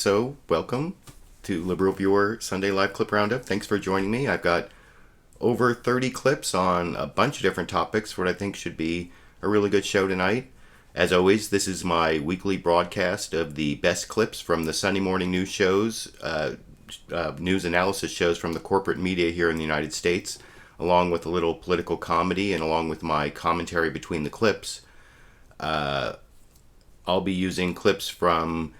So, welcome to LiberalViewer Sunday Live Clip Roundup. Thanks for joining me. I've got over 30 clips on a bunch of different topics for what I think should be a really good show tonight. As always, this is my weekly broadcast of the best clips from the Sunday morning news shows, news analysis shows from the corporate media here in the United States, along with a little political comedy and along with my commentary between the clips. I'll be using clips from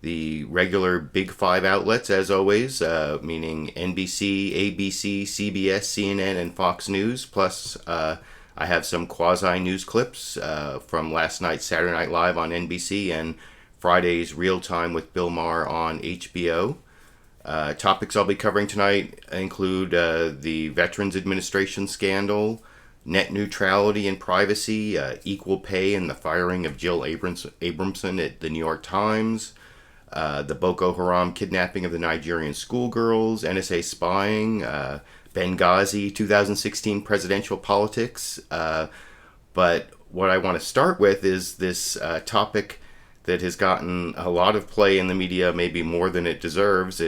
the regular Big Five outlets, as always, meaning NBC, ABC, CBS, CNN, and Fox News. Plus, I have some quasi-news clips from last night's Saturday Night Live on NBC and Friday's Real Time with Bill Maher on HBO. Topics I'll be covering tonight include the Veterans Administration scandal, net neutrality and privacy, equal pay and the firing of Jill Abramson at the New York Times, the Boko Haram kidnapping of the Nigerian schoolgirls, NSA spying, Benghazi 2016 presidential politics. But what I want to start with is this topic that has gotten a lot of play in the media, maybe more than it deserves.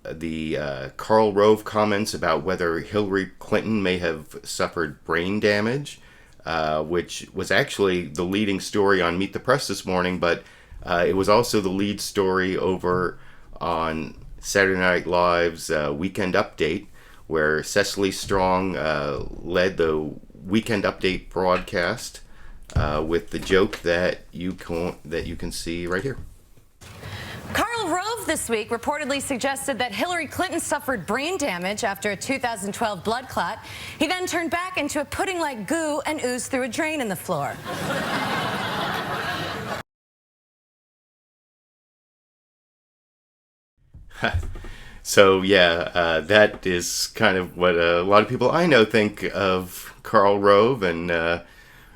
The Karl Rove comments about whether Hillary Clinton may have suffered brain damage, which was actually the leading story on Meet the Press this morning, but it was also the lead story over on Saturday Night Live's Weekend Update, where Cecily Strong led the Weekend Update broadcast with the joke that you can see right here. Karl Rove this week reportedly suggested that Hillary Clinton suffered brain damage after a 2012 blood clot. He then turned back into a pudding-like goo and oozed through a drain in the floor. So yeah, that is kind of what a lot of people I know think of Karl Rove and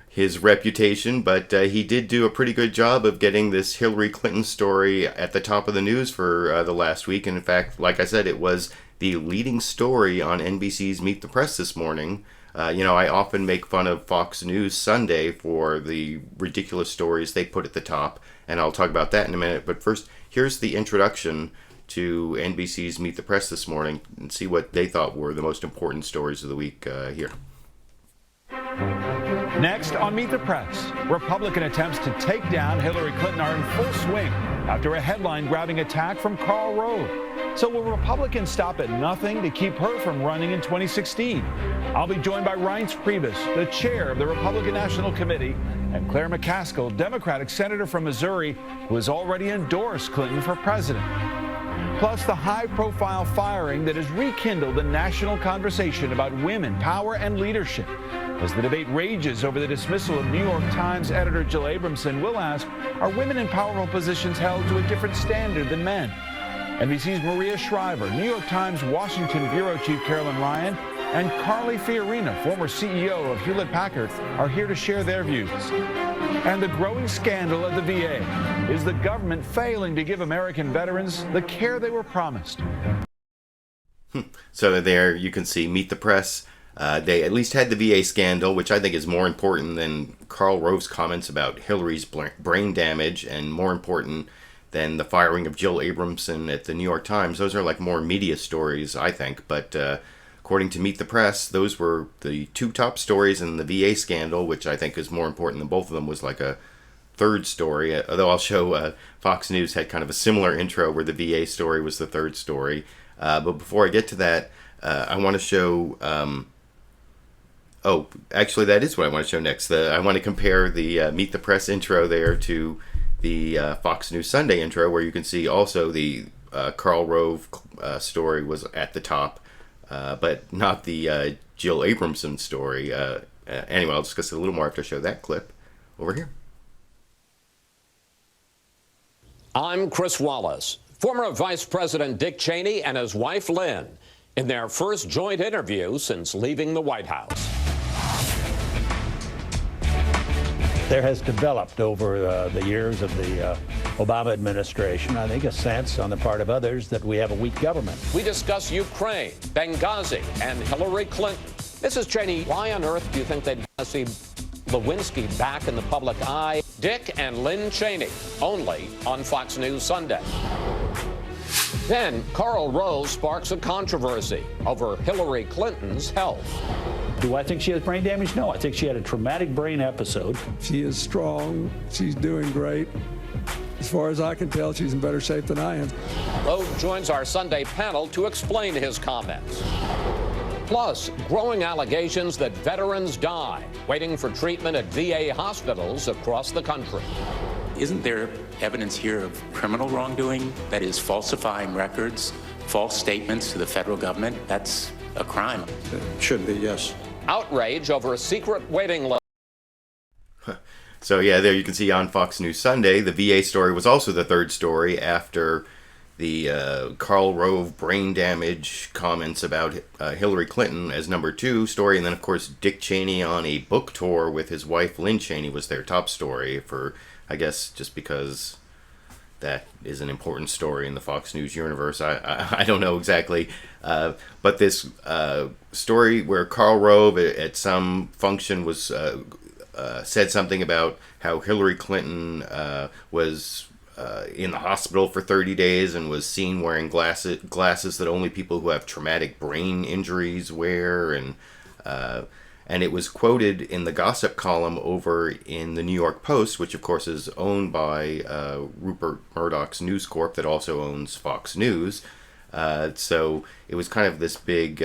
his reputation, but he did do a pretty good job of getting this Hillary Clinton story at the top of the news for the last week. And in fact, like I said, it was the leading story on NBC's Meet the Press this morning. I often make fun of Fox News Sunday for the ridiculous stories they put at the top, and I'll talk about that in a minute. But first, here's the introduction to NBC's Meet the Press this morning and see what they thought were the most important stories of the week here. Next on Meet the Press, Republican attempts to take down Hillary Clinton are in full swing after a headline-grabbing attack from Karl Rove. So will Republicans stop at nothing to keep her from running in 2016? I'll be joined by Reince Preibus, the chair of the Republican National Committee, and Claire McCaskill, Democratic senator from Missouri, who has already endorsed Clinton for president. Plus, the high-profile firing that has rekindled the national conversation about women, power, and leadership. As the debate rages over the dismissal of New York Times editor Jill Abramson, we'll ask, are women in powerful positions held to a different standard than men? NBC's Maria Shriver, New York Times Washington bureau chief Carolyn and Carly Fiorina, former CEO of Hewlett-Packard, are here to share their views. And the growing scandal at the VA. Is the government failing to give American veterans the care they were promised? So there you can see Meet the Press. They at least had the VA scandal, which I think is more important than Karl Rove's comments about Hillary's brain damage, and more important than the firing of Jill Abramson at the New York Times. Those are like more media stories, I think. But according to Meet the Press, those were the two top stories, and the VA scandal, which I think is more important than both of them, was like a third story. Although I'll show Fox News had kind of a similar intro where the VA story was the third story. But before I get to that, I want to show... Oh, actually, that is what I want to show next. I want to compare the Meet the Press intro there to the Fox News Sunday intro, where you can see also the Karl Rove story was at the top, but not the Jill Abramson story. Anyway, I'll discuss it a little more after I show that clip over here. I'm Chris Wallace. Former Vice President Dick Cheney and his wife Lynne in their first joint interview since leaving the White House. There has developed over the years of the Obama administration, I think, a sense on the part of others that we have a weak government. We discuss Ukraine, Benghazi, and Hillary Clinton. Mrs. Cheney, why on earth do you think they'd want to see Lewinsky back in the public eye? Dick and Lynne Cheney, only on Fox News Sunday. Then Karl Rove sparks a controversy over Hillary Clinton's health. Do I think she has brain damage? No, I think she had a traumatic brain episode. She is strong. She's doing great. As far as I can tell, she's in better shape than I am. Rove joins our Sunday panel to explain his comments. Plus, growing allegations that veterans die waiting for treatment at VA hospitals across the country. Isn't there evidence here of criminal wrongdoing? That is, falsifying records, false statements to the federal government? That's a crime. It should be, yes. Outrage over a secret waiting list. So yeah, there you can see on Fox News Sunday, the VA story was also the third story after the Karl Rove brain damage comments about Hillary Clinton as number 2 story. And then, of course, Dick Cheney on a book tour with his wife, Lynne Cheney, was their top story for, I guess, just because that is an important story in the Fox News universe. I don't know exactly. But this story where Karl Rove at some function was said something about how Hillary Clinton was in the hospital for 30 days and was seen wearing glasses that only people who have traumatic brain injuries wear, and it was quoted in the gossip column over in the New York Post, which of course is owned by Rupert Murdoch's News Corp that also owns Fox News. So it was kind of this big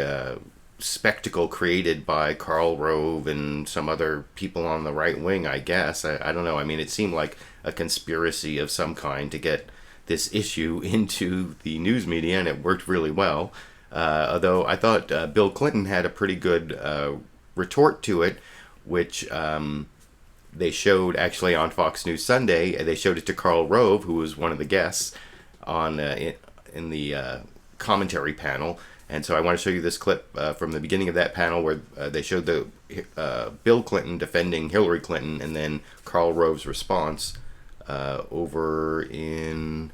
spectacle created by Karl Rove and some other people on the right wing, I guess. I don't know. I mean, it seemed like a conspiracy of some kind to get this issue into the news media, and it worked really well. Although I thought Bill Clinton had a pretty good retort to it, which they showed actually on Fox News Sunday. They showed it to Karl Rove, who was one of the guests on in the commentary panel. And so I want to show you this clip from the beginning of that panel where they showed the Bill Clinton defending Hillary Clinton, and then Karl Rove's response over in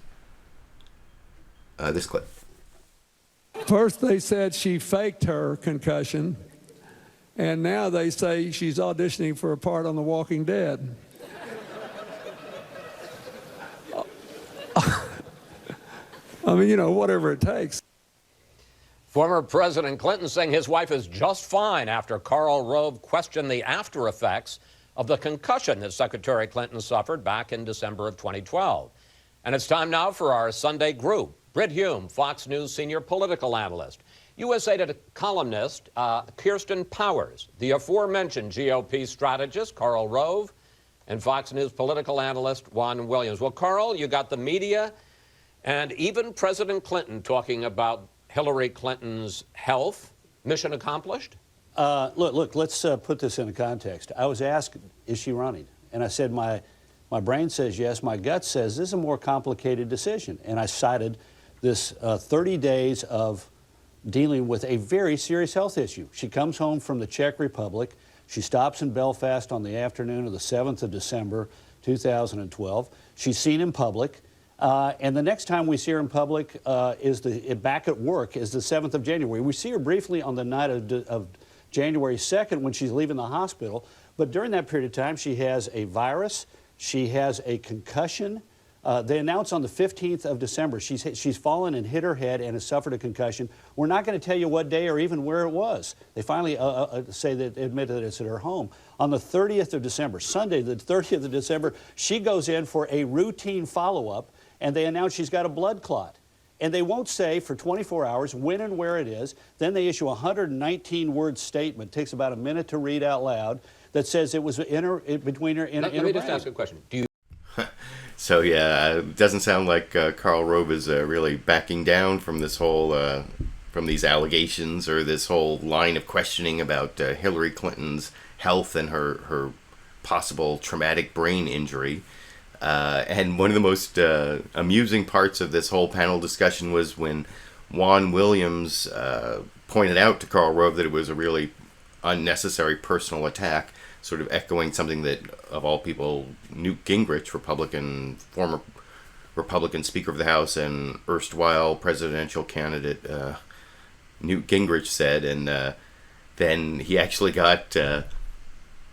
this clip. First, they said she faked her concussion, and now they say she's auditioning for a part on The Walking Dead. I mean, you know, whatever it takes. Former President Clinton saying his wife is just fine after Karl Rove questioned the after effects of the concussion that Secretary Clinton suffered back in December of 2012. And it's time now for our Sunday group. Brit Hume, Fox News senior political analyst. USA Today columnist Kirsten Powers, the aforementioned GOP strategist Karl Rove, and Fox News political analyst Juan Williams. Well, Karl, you got the media and even President Clinton talking about Hillary Clinton's health. Mission accomplished? Look, let's put this into context. I was asked, is she running? And I said, my brain says yes, my gut says this is a more complicated decision. And I cited this 30 days of dealing with a very serious health issue. She comes home from the Czech Republic. She stops in Belfast on the afternoon of the 7th of December, 2012. She's seen in public. And the next time we see her in public is back at work is the 7th of January. We see her briefly on the night of January 2nd when she's leaving the hospital. But during that period of time, she has a virus. She has a concussion. They announced on the 15th of December she's fallen and hit her head and has suffered a concussion. We're not going to tell you what day or even where it was. They finally admit that it's at her home. On the 30th of December, Sunday, the 30th of December, she goes in for a routine follow-up, and they announce she's got a blood clot. And they won't say for 24 hours when and where it is. Then they issue a 119-word statement, takes about a minute to read out loud, that says it was between her and her Let me just ask a question. Do you So yeah, it doesn't sound like Karl Rove is really backing down from this whole, from these allegations or this whole line of questioning about Hillary Clinton's health and her possible traumatic brain injury. And one of the most amusing parts of this whole panel discussion was when Juan Williams pointed out to Karl Rove that it was a really unnecessary personal attack, sort of echoing something that, of all people, Newt Gingrich, former Republican Speaker of the House and erstwhile presidential candidate Newt Gingrich said. And then he actually got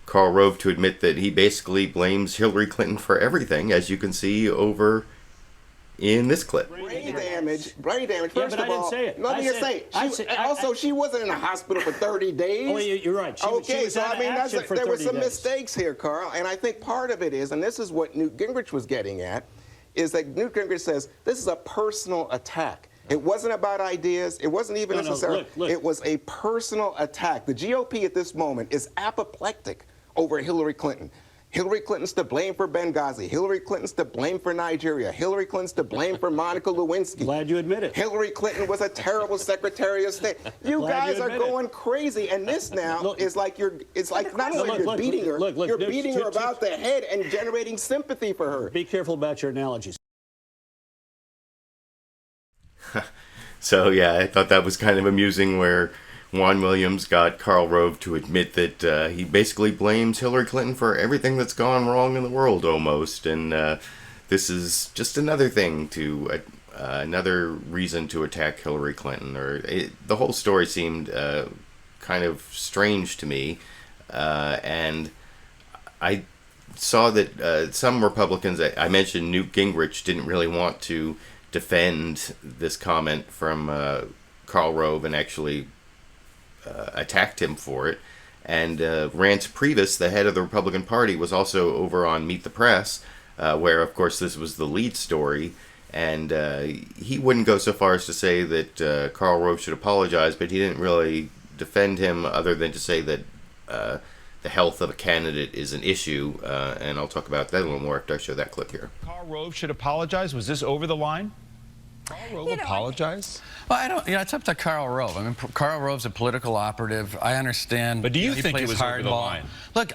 Karl Rove to admit that he basically blames Hillary Clinton for everything, as you can see over in this clip. Brain damage. Brain damage. Yeah, First but of I didn't all, say it. let me just say. Also, she wasn't in the hospital for 30 days. Oh, you're right. She Okay, was so out I of mean, action for there were 30 some days. mistakes here, Carl, and I think part of it is, and this is what Newt Gingrich was getting at, is that Newt Gingrich says this is a personal attack. It wasn't about ideas. It wasn't even necessarily. Look. It was a personal attack. The GOP at this moment is apoplectic over Hillary Clinton. Hillary Clinton's to blame for Benghazi. Hillary Clinton's to blame for Nigeria. Hillary Clinton's to blame for Monica Lewinsky. Glad you admit it. Hillary Clinton was a terrible Secretary of State. You guys are going crazy, and this now is like it's like not only you're beating her, you're beating her about the head and generating sympathy for her. Be careful about your analogies. So yeah, I thought that was kind of amusing where Juan Williams got Karl Rove to admit that he basically blames Hillary Clinton for everything that's gone wrong in the world almost, and this is just another thing to another reason to attack Hillary Clinton. The whole story seemed kind of strange to me, and I saw that some Republicans, I mentioned Newt Gingrich, didn't really want to defend this comment from Karl Rove and actually attacked him for it. And Reince Preibus, the head of the Republican Party, was also over on Meet the Press, where, of course, this was the lead story. And he wouldn't go so far as to say that Karl Rove should apologize, but he didn't really defend him other than to say that the health of a candidate is an issue. And I'll talk about that a little more after I show that clip here. Karl Rove should apologize. Was this over the line? Karl Rove apologize? Well, I don't. It's up to Karl Rove. I mean, Karl Rove's a political operative. I understand. But do you he think it plays was over the hardball. line? Look,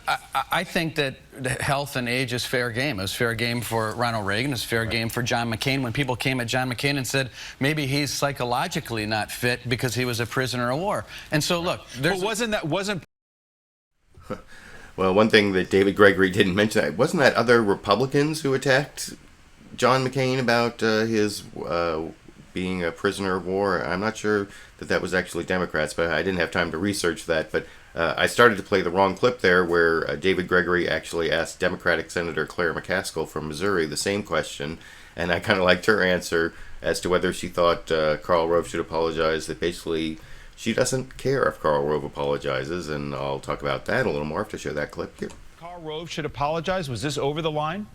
I think that health and age is fair game. It was fair game for Ronald Reagan. It was fair game for John McCain. When people came at John McCain and said maybe he's psychologically not fit because he was a prisoner of war. And so, look, But wasn't Well, one thing that David Gregory didn't mention, wasn't that other Republicans who attacked John McCain about his being a prisoner of war? I'm not sure that that was actually Democrats, but I didn't have time to research that. But I started to play the wrong clip there where David Gregory actually asked Democratic Senator Claire McCaskill from Missouri the same question, and I kind of liked her answer as to whether she thought Karl Rove should apologize, that basically she doesn't care if Karl Rove apologizes, and I'll talk about that a little more after I show that clip here. Karl Rove should apologize? Was this over the line?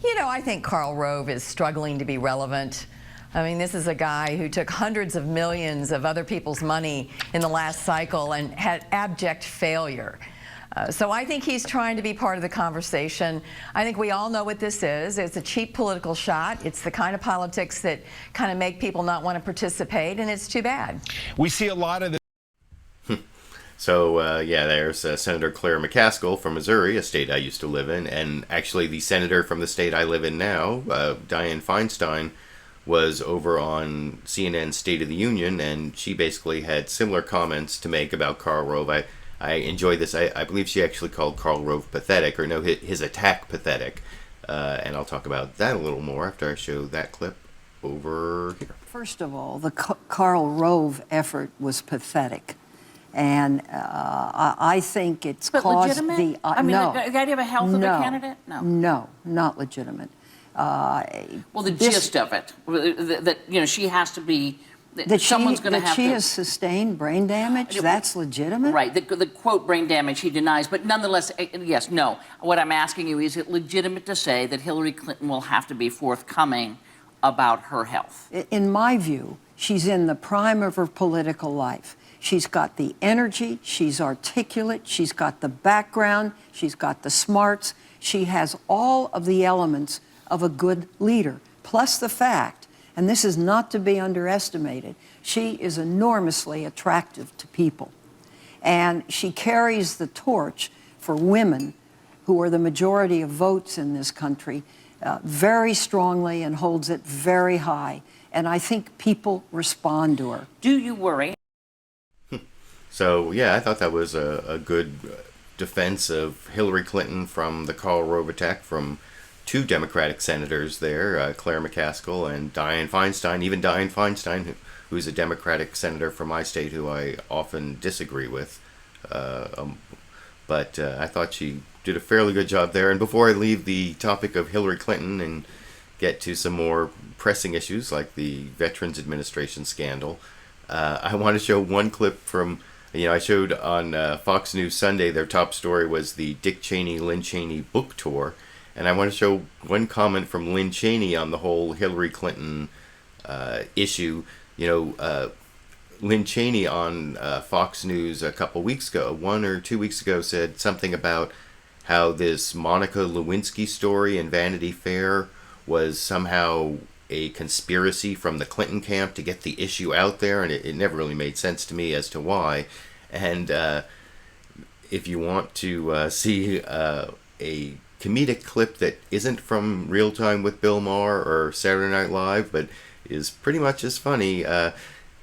You know, I think Karl Rove is struggling to be relevant. I mean, this is a guy who took hundreds of millions of other people's money in the last cycle and had abject failure. So I think he's trying to be part of the conversation. I think we all know what this is. It's a cheap political shot. It's the kind of politics that kind of make people not want to participate, and it's too bad. We see a lot of this. So, yeah, there's Senator Claire McCaskill from Missouri, a state I used to live in, and actually the senator from the state I live in now, Dianne Feinstein, was over on CNN's State of the Union, and she basically had similar comments to make about Karl Rove. I enjoyed this. I believe she actually called Karl Rove pathetic, or no, his attack pathetic. And I'll talk about that a little more after I show that clip over here. First of all, the Karl Rove effort was pathetic. And I think it's but caused legitimate? the... I mean, no, the idea of a health of the candidate? No. No, not legitimate. Well, the gist of it, that, you know, she has to be... Someone's going to have that she has sustained brain damage, that's legitimate? Right, the quote brain damage he denies, but nonetheless, yes, no. What I'm asking you, is it legitimate to say that Hillary Clinton will have to be forthcoming about her health? In my view, she's in the prime of her political life. She's got the energy, she's articulate, she's got the background, she's got the smarts, she has all of the elements of a good leader, plus the fact, and this is not to be underestimated, she is enormously attractive to people. And she carries the torch for women, who are the majority of votes in this country, very strongly and holds it very high. And I think people respond to her. Do you worry? So, yeah, I thought that was a good defense of Hillary Clinton from the Karl Rove attack from two Democratic senators there, Claire McCaskill and Dianne Feinstein. Even Dianne Feinstein, who's a Democratic senator from my state who I often disagree with. But I thought she did a fairly good job there. And before I leave the topic of Hillary Clinton and get to some more pressing issues like the Veterans Administration scandal. I want to show one clip from, I showed on Fox News Sunday, their top story was the Dick Cheney, Lynne Cheney book tour. And I want to show one comment from Lynne Cheney on the whole Hillary Clinton issue. Lynne Cheney on Fox News a couple weeks ago, 1 or 2 weeks ago, said something about how this Monica Lewinsky story in Vanity Fair was somehow a conspiracy from the Clinton camp to get the issue out there, and it never really made sense to me as to why. And if you want to see a comedic clip that isn't from Real Time with Bill Maher or Saturday Night Live, but is pretty much as funny,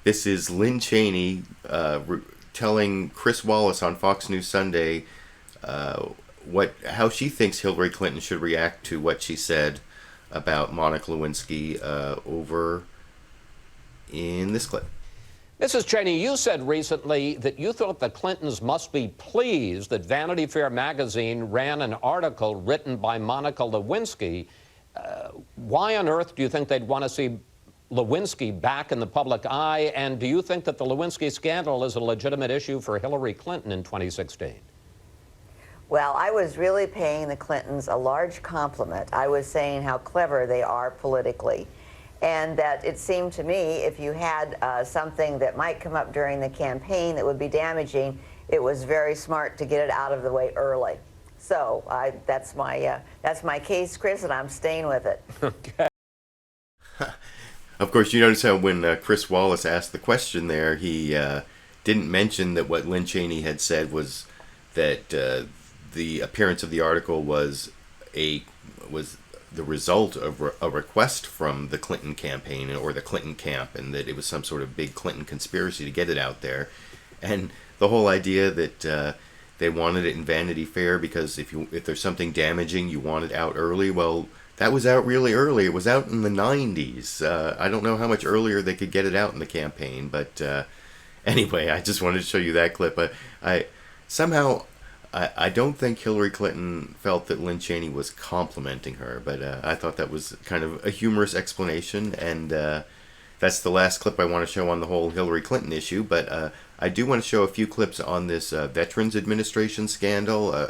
this is Lynne Cheney telling Chris Wallace on Fox News Sunday how she thinks Hillary Clinton should react to what she said about Monica Lewinsky over in this clip. Mrs. Cheney, you said recently that you thought the Clintons must be pleased that Vanity Fair magazine ran an article written by Monica Lewinsky. Why on earth do you think they'd want to see Lewinsky back in the public eye? And do you think that the Lewinsky scandal is a legitimate issue for Hillary Clinton in 2016? Well, I was really paying the Clintons a large compliment. I was saying how clever they are politically, and that it seemed to me if you had something that might come up during the campaign that would be damaging, it was very smart to get it out of the way early. So that's my case, Chris, and I'm staying with it. Okay. Of course, you notice how when Chris Wallace asked the question there, he didn't mention that what Lynne Cheney had said was that the appearance of the article was the result of a request from the Clinton campaign or the Clinton camp, and that it was some sort of big Clinton conspiracy to get it out there. And the whole idea that they wanted it in Vanity Fair because if there's something damaging, you want it out early. Well, that was out really early. It was out in the 90s. I don't know how much earlier they could get it out in the campaign, but anyway, I just wanted to show you that clip. I don't think Hillary Clinton felt that Lynne Cheney was complimenting her, but I thought that was kind of a humorous explanation, and that's the last clip I want to show on the whole Hillary Clinton issue, but I do want to show a few clips on this Veterans Administration scandal.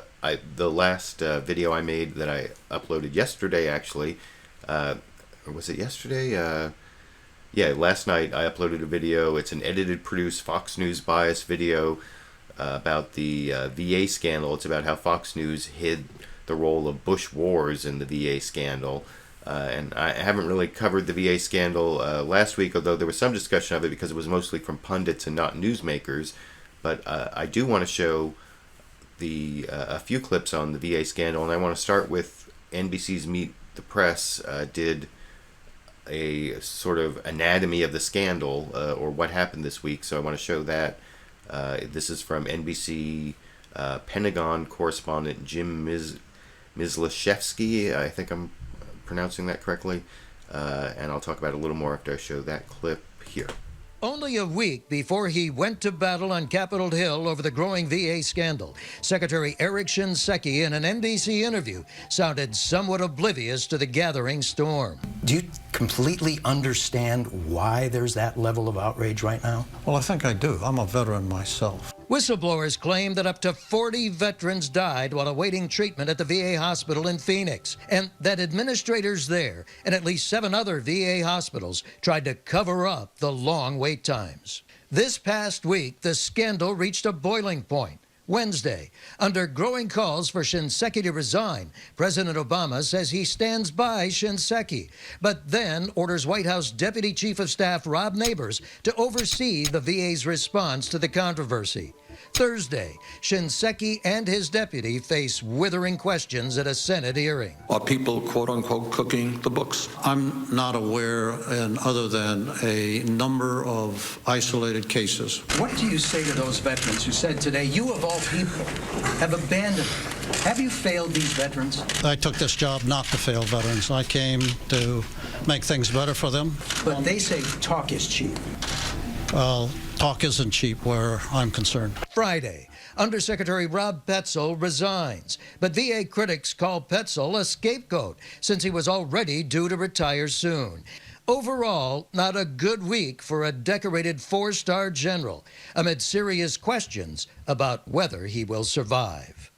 The last video I made that I uploaded yesterday, actually, or was it yesterday? Yeah, last night I uploaded a video. It's an edited, produced Fox News bias video about the VA scandal. It's about how Fox News hid the role of Bush Wars in the VA scandal. And I haven't really covered the VA scandal last week, although there was some discussion of it because it was mostly from pundits and not newsmakers. But I do want to show a few clips on the VA scandal, and I want to start with NBC's Meet the Press did a sort of anatomy of the scandal or what happened this week, so I want to show that. This is from NBC Pentagon correspondent Jim Miklaszewski. I think I'm pronouncing that correctly. And I'll talk about it a little more after I show that clip here. Only a week before he went to battle on Capitol Hill over the growing VA scandal, Secretary Eric Shinseki, in an NBC interview, sounded somewhat oblivious to the gathering storm. Do you completely understand why there's that level of outrage right now? Well, I think I do. I'm a veteran myself. Whistleblowers claim that up to 40 veterans died while awaiting treatment at the VA hospital in Phoenix, and that administrators there and at least 7 other VA hospitals tried to cover up the long wait times. This past week, the scandal reached a boiling point. Wednesday, under growing calls for Shinseki to resign, President Obama says he stands by Shinseki, but then orders White House Deputy Chief of Staff Rob Neighbors to oversee the VA's response to the controversy. Thursday, Shinseki and his deputy face withering questions at a Senate hearing. Are people, quote unquote, cooking the books? I'm not aware, other than a number of isolated cases. What do you say to those veterans who said today, you of all people have abandoned them? Have you failed these veterans? I took this job not to fail veterans. I came to make things better for them. But they say talk is cheap. Well, talk isn't cheap where I'm concerned. Friday, Undersecretary Rob Petzel resigns. But VA critics call Petzel a scapegoat since he was already due to retire soon. Overall, not a good week for a decorated four-star general, amid serious questions about whether he will survive.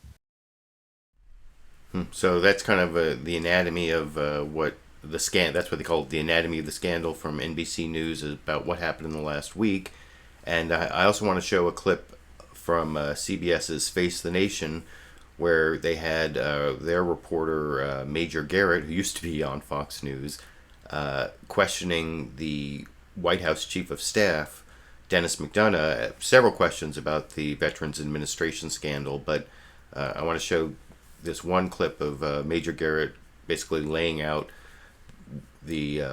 So that's kind of the anatomy of what the that's what they call it, the anatomy of the scandal from NBC News, about what happened in the last week. And I also want to show a clip from CBS's Face the Nation, where they had their reporter, Major Garrett, who used to be on Fox News, questioning the White House Chief of Staff, Dennis McDonough, several questions about the Veterans Administration scandal. But I want to show this one clip of Major Garrett basically laying out the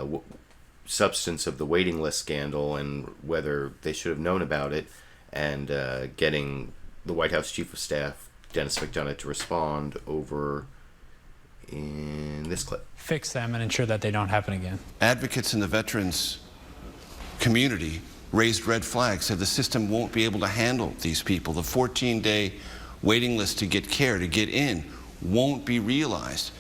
substance of the waiting list scandal and whether they should have known about it, and getting the White House Chief of Staff, Dennis McDonough, to respond over in this clip. Fix them and ensure that they don't happen again. Advocates in the veterans community raised red flags, said the system won't be able to handle these people. The 14-day waiting list to get care, to get in, won't be realized.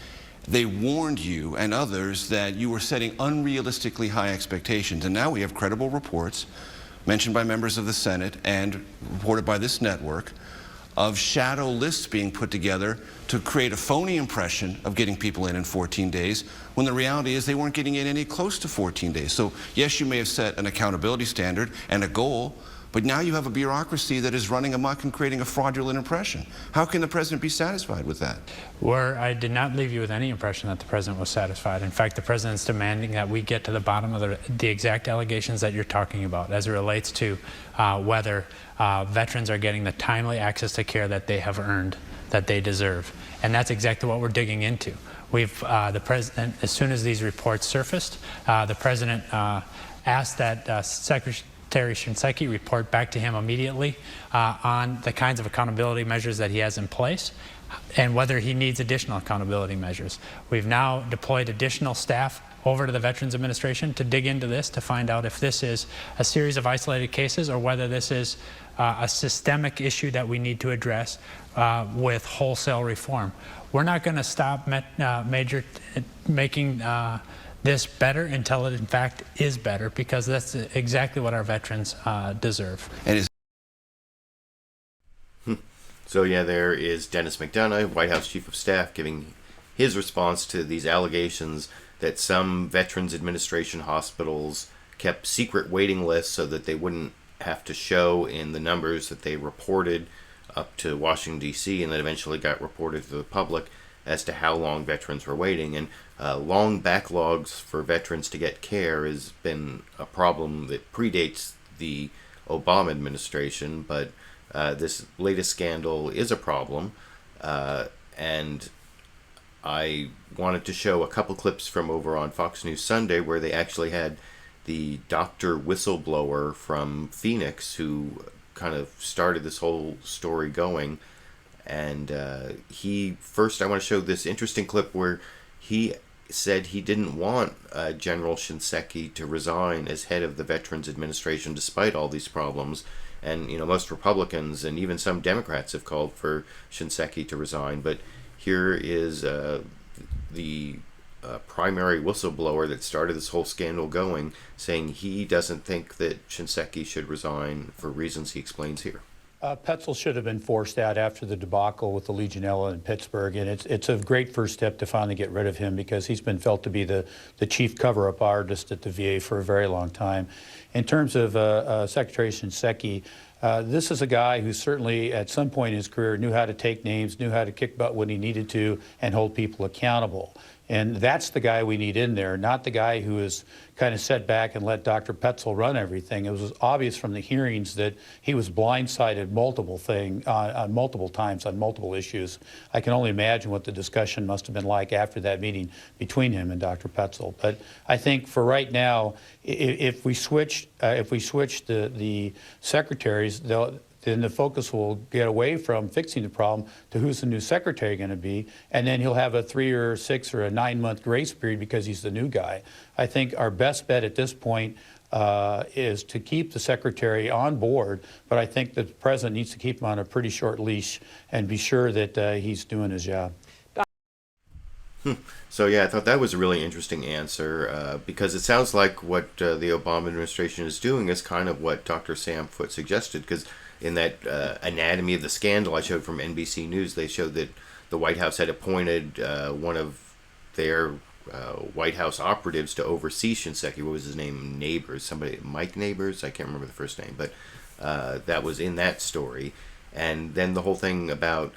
They warned you and others that you were setting unrealistically high expectations. And now we have credible reports mentioned by members of the Senate and reported by this network of shadow lists being put together to create a phony impression of getting people in 14 days, when the reality is they weren't getting in any close to 14 days. So yes, you may have set an accountability standard and a goal, but now you have a bureaucracy that is running amok and creating a fraudulent impression. How can the president be satisfied with that? Where I did not leave you with any impression that the president was satisfied. In fact, the president's demanding that we get to the bottom of the exact allegations that you're talking about as it relates to whether veterans are getting the timely access to care that they have earned, that they deserve. And that's exactly what we're digging into. We've, the president, as soon as these reports surfaced, the president asked that Secretary Shinseki report back to him immediately on the kinds of accountability measures that he has in place and whether he needs additional accountability measures. We've now deployed additional staff over to the Veterans Administration to dig into this, to find out if this is a series of isolated cases or whether this is a systemic issue that we need to address with wholesale reform. We're not going to stop making this better until it in fact is better, because that's exactly what our veterans deserve. And So yeah, there is Dennis McDonough, White House Chief of Staff, giving his response to these allegations that some Veterans Administration hospitals kept secret waiting lists so that they wouldn't have to show in the numbers that they reported up to Washington, D.C., and that eventually got reported to the public as to how long veterans were waiting. And long backlogs for veterans to get care has been a problem that predates the Obama administration, but this latest scandal is a problem. And I wanted to show a couple clips from over on Fox News Sunday where they actually had the doctor whistleblower from Phoenix who kind of started this whole story going. And I want to show this interesting clip where he said he didn't want General Shinseki to resign as head of the Veterans Administration despite all these problems. And, you know, most Republicans and even some Democrats have called for Shinseki to resign. But here is the primary whistleblower that started this whole scandal going, saying he doesn't think that Shinseki should resign for reasons he explains here. Petzel should have been forced out after the debacle with the Legionella in Pittsburgh, and it's a great first step to finally get rid of him, because he's been felt to be the chief cover-up artist at the VA for a very long time. In terms of Secretary Shinseki, this is a guy who certainly at some point in his career knew how to take names, knew how to kick butt when he needed to, and hold people accountable. And that's the guy we need in there, not the guy who is kind of set back and let Dr. Petzel run everything. It was obvious from the hearings that he was blindsided multiple times on multiple issues. I can only imagine what the discussion must have been like after that meeting between him and Dr. Petzel. But I think for right now, if we switch the secretaries, then the focus will get away from fixing the problem to who's the new secretary going to be, and then he'll have a 3 or 6 or a 9-month grace period because he's the new guy. I think our best bet at this point is to keep the secretary on board, but I think that the president needs to keep him on a pretty short leash and be sure that he's doing his job. So yeah, I thought that was a really interesting answer because it sounds like what the Obama administration is doing is kind of what Dr. Sam Foote suggested, because in that anatomy of the scandal I showed from NBC News, they showed that the White House had appointed one of their White House operatives to oversee Shinseki. What was his name? Neighbors. Somebody, Mike Neighbors? I can't remember the first name, but that was in that story. And then the whole thing about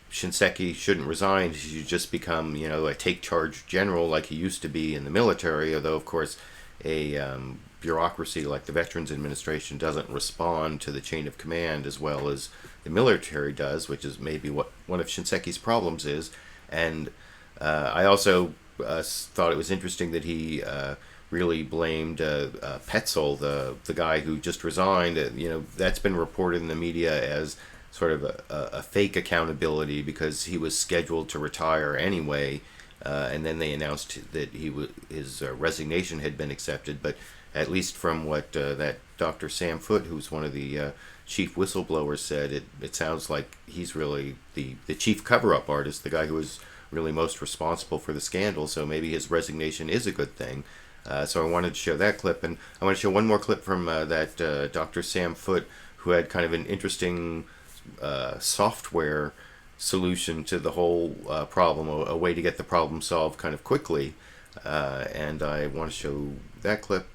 Shinseki shouldn't resign. He should just become, a take-charge general like he used to be in the military, although, of course, a bureaucracy like the Veterans Administration doesn't respond to the chain of command as well as the military does, which is maybe what one of Shinseki's problems is. And I also thought it was interesting that he really blamed Petzel, the guy who just resigned. That's been reported in the media as sort of a fake accountability because he was scheduled to retire anyway, and then they announced that his resignation had been accepted. But at least from what that Dr. Sam Foote, who's one of the chief whistleblowers, said, it sounds like he's really the chief cover-up artist, the guy who was really most responsible for the scandal. So maybe his resignation is a good thing. So I wanted to show that clip, and I want to show one more clip from that Dr. Sam Foote, who had kind of an interesting software solution to the whole problem, a way to get the problem solved kind of quickly. And I want to show that clip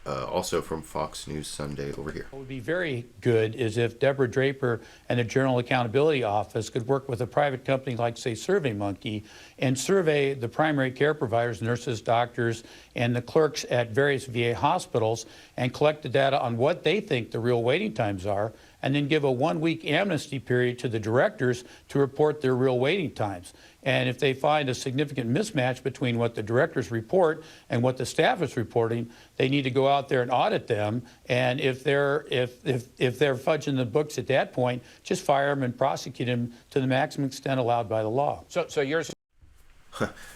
also from Fox News Sunday over here. What would be very good is if Deborah Draper and the Journal Accountability Office could work with a private company like, say, SurveyMonkey and survey the primary care providers, nurses, doctors, and the clerks at various VA hospitals and collect the data on what they think the real waiting times are, and then give a 1-week amnesty period to the directors to report their real waiting times. And if they find a significant mismatch between what the directors report and what the staff is reporting, they need to go out there and audit them. And if they're fudging the books at that point, just fire them and prosecute them to the maximum extent allowed by the law. So you're...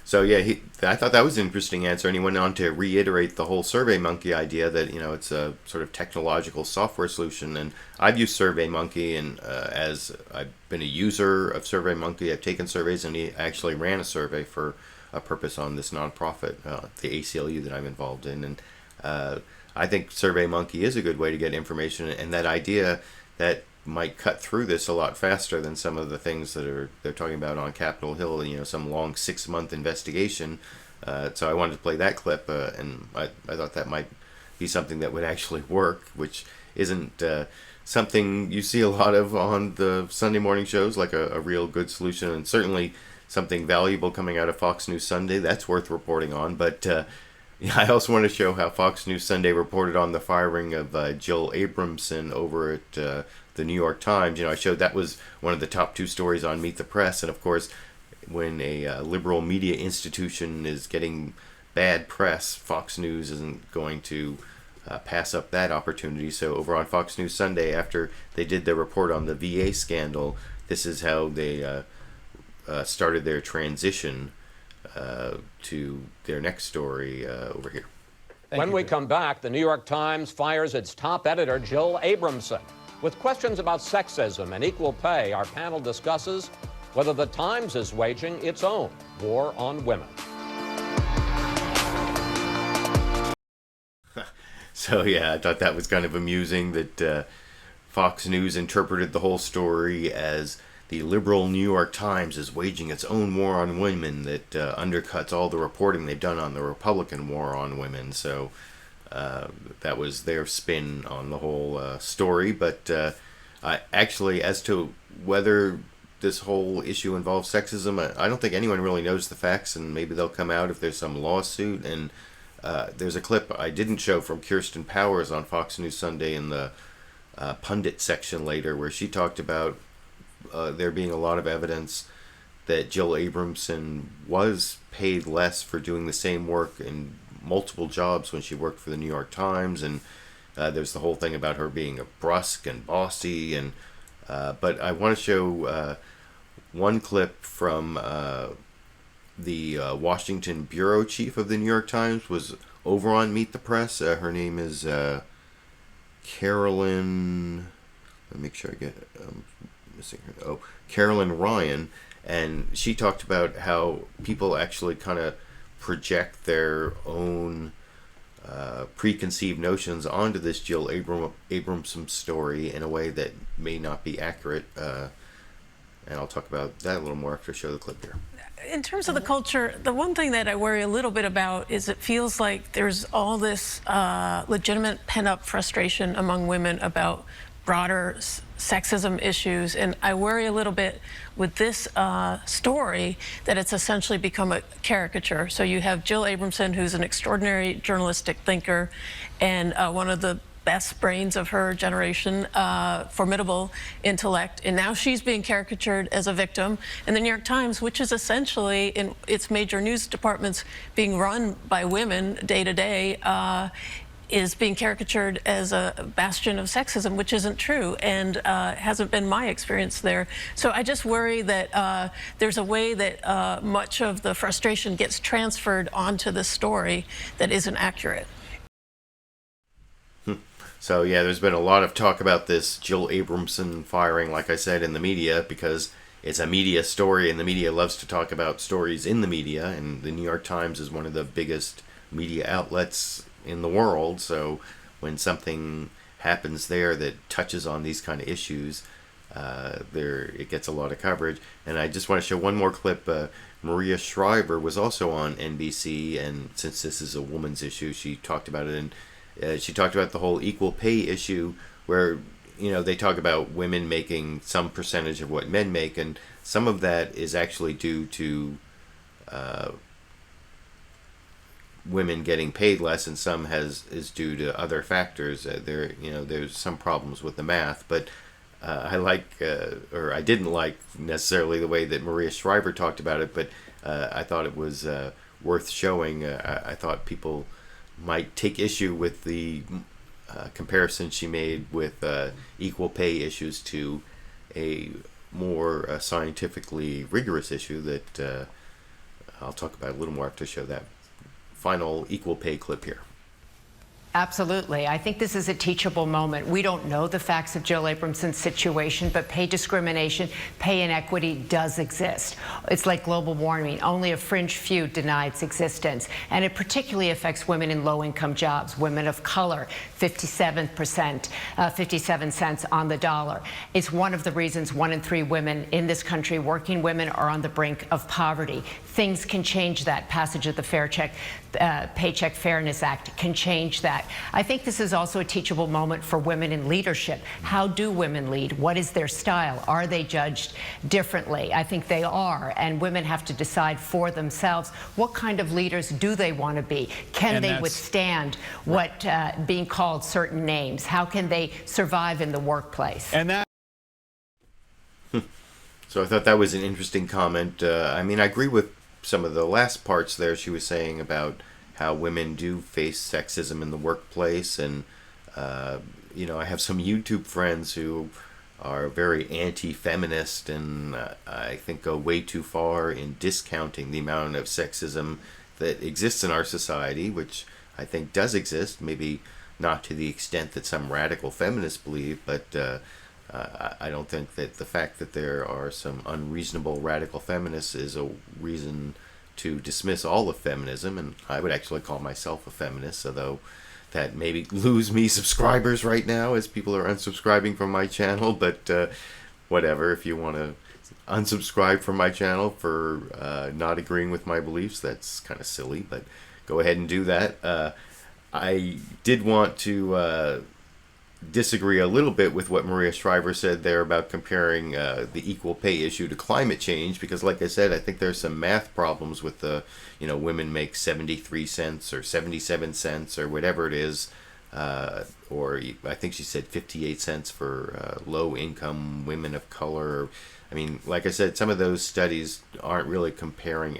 So yeah, I thought that was an interesting answer, and he went on to reiterate the whole SurveyMonkey idea that it's a sort of technological software solution. And I've used SurveyMonkey, and as I've been a user of SurveyMonkey, I've taken surveys, and he actually ran a survey for a purpose on this nonprofit, the ACLU that I'm involved in. And I think SurveyMonkey is a good way to get information, and that idea that might cut through this a lot faster than some of the things that they're talking about on Capitol Hill, some long 6-month investigation. So I wanted to play that clip, and I thought that might be something that would actually work, which isn't something you see a lot of on the Sunday morning shows, like a real good solution, and certainly something valuable coming out of Fox News Sunday. That's worth reporting on. But I also want to show how Fox News Sunday reported on the firing of Jill Abramson over at the New York Times. I showed that was one of the top 2 stories on Meet the Press, and of course, when a liberal media institution is getting bad press, Fox News isn't going to pass up that opportunity. So over on Fox News Sunday, after they did their report on the VA scandal, this is how they started their transition to their next story over here. When we come back, the New York Times fires its top editor, Jill Abramson. With questions about sexism and equal pay, our panel discusses whether the Times is waging its own war on women. So yeah, I thought that was kind of amusing that Fox News interpreted the whole story as the liberal New York Times is waging its own war on women that undercuts all the reporting they've done on the Republican war on women. So that was their spin on the whole story. But actually, as to whether this whole issue involves sexism, I don't think anyone really knows the facts, and maybe they'll come out if there's some lawsuit. And there's a clip I didn't show from Kirsten Powers on Fox News Sunday in the pundit section later, where she talked about there being a lot of evidence that Jill Abramson was paid less for doing the same work in multiple jobs when she worked for the New York Times, and There's the whole thing about her being a brusque and bossy, and but I want to show one clip from the Washington bureau chief of the New York Times was over on Meet the Press. Her name is Carolyn. Let me make sure I get missing her. Oh, Carolyn Ryan, and she talked about how people actually kind of project their own preconceived notions onto this Jill Abramson story in a way that may not be accurate. And I'll talk about that a little more after I show the clip here. In terms of the culture, the one thing that I worry a little bit about is it feels like there's all this legitimate pent-up frustration among women about broader sexism issues, and I worry a little bit with this story that it's essentially become a caricature. So you have Jill Abramson, who's an extraordinary journalistic thinker and one of the best brains of her generation, formidable intellect, and now she's being caricatured as a victim. And the New York Times, which is essentially in its major news departments being run by women day to day, is being caricatured as a bastion of sexism, which isn't true and hasn't been my experience there. So I just worry that there's a way that much of the frustration gets transferred onto the story that isn't accurate. So yeah, there's been a lot of talk about this Jill Abramson firing, like I said, in the media, because it's a media story and the media loves to talk about stories in the media, and the New York Times is one of the biggest media outlets in the world. So when something happens there that touches on these kind of issues, it gets a lot of coverage. And I just want to show one more clip. Maria Shriver was also on NBC, and since this is a woman's issue, she talked about it, and she talked about the whole equal pay issue, where they talk about women making some percentage of what men make, and some of that is actually due to women getting paid less, and some is due to other factors. There's some problems with the math, but I didn't like necessarily the way that Maria Shriver talked about it, but I thought it was worth showing. I thought people might take issue with the comparison she made with equal pay issues to a more scientifically rigorous issue that I'll talk about a little more after I show that final equal pay clip here. Absolutely. I think this is a teachable moment. We don't know the facts of Jill Abramson's situation, but pay discrimination, pay inequity does exist. It's like global warming. Only a fringe few deny its existence. And it particularly affects women in low-income jobs, women of color, 57%, 57 cents on the dollar. It's one of the reasons 1 in 3 women in this country, working women, are on the brink of poverty. Things can change that. Passage of the Paycheck Fairness Act can change that. I think this is also a teachable moment for women in leadership. How do women lead? What is their style? Are they judged differently? I think they are, and women have to decide for themselves what kind of leaders do they want to be. Can they withstand what being called certain names? How can they survive in the workplace? And that. So I thought that was an interesting comment. I agree with some of the last parts there. She was saying about how women do face sexism in the workplace, and I have some YouTube friends who are very anti-feminist, and I think go way too far in discounting the amount of sexism that exists in our society, which I think does exist, maybe not to the extent that some radical feminists believe, but I don't think that the fact that there are some unreasonable radical feminists is a reason to dismiss all of feminism, and I would actually call myself a feminist, although that maybe lose me subscribers right now as people are unsubscribing from my channel, but whatever. If you want to unsubscribe from my channel for not agreeing with my beliefs, that's kind of silly, but go ahead and do that. I did want to disagree a little bit with what Maria Shriver said there about comparing the equal pay issue to climate change, because like I said, I think there's some math problems with the, women make 73 cents or 77 cents or whatever it is, or I think she said 58 cents for low income women of color. Like I said, some of those studies aren't really comparing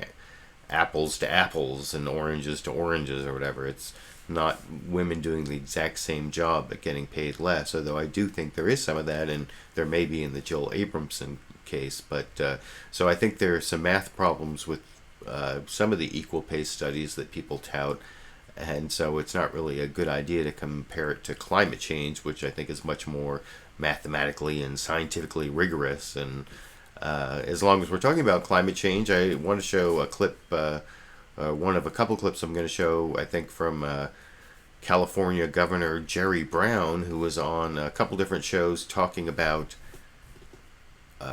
apples to apples and oranges to oranges or whatever. It's not women doing the exact same job but getting paid less, although I do think there is some of that, and there may be in the Jill Abramson case. But so I think there are some math problems with some of the equal pay studies that people tout, and so it's not really a good idea to compare it to climate change, which I think is much more mathematically and scientifically rigorous. And as long as we're talking about climate change, I want to show a clip, one of a couple clips I'm going to show, I think, from California Governor Jerry Brown, who was on a couple different shows talking about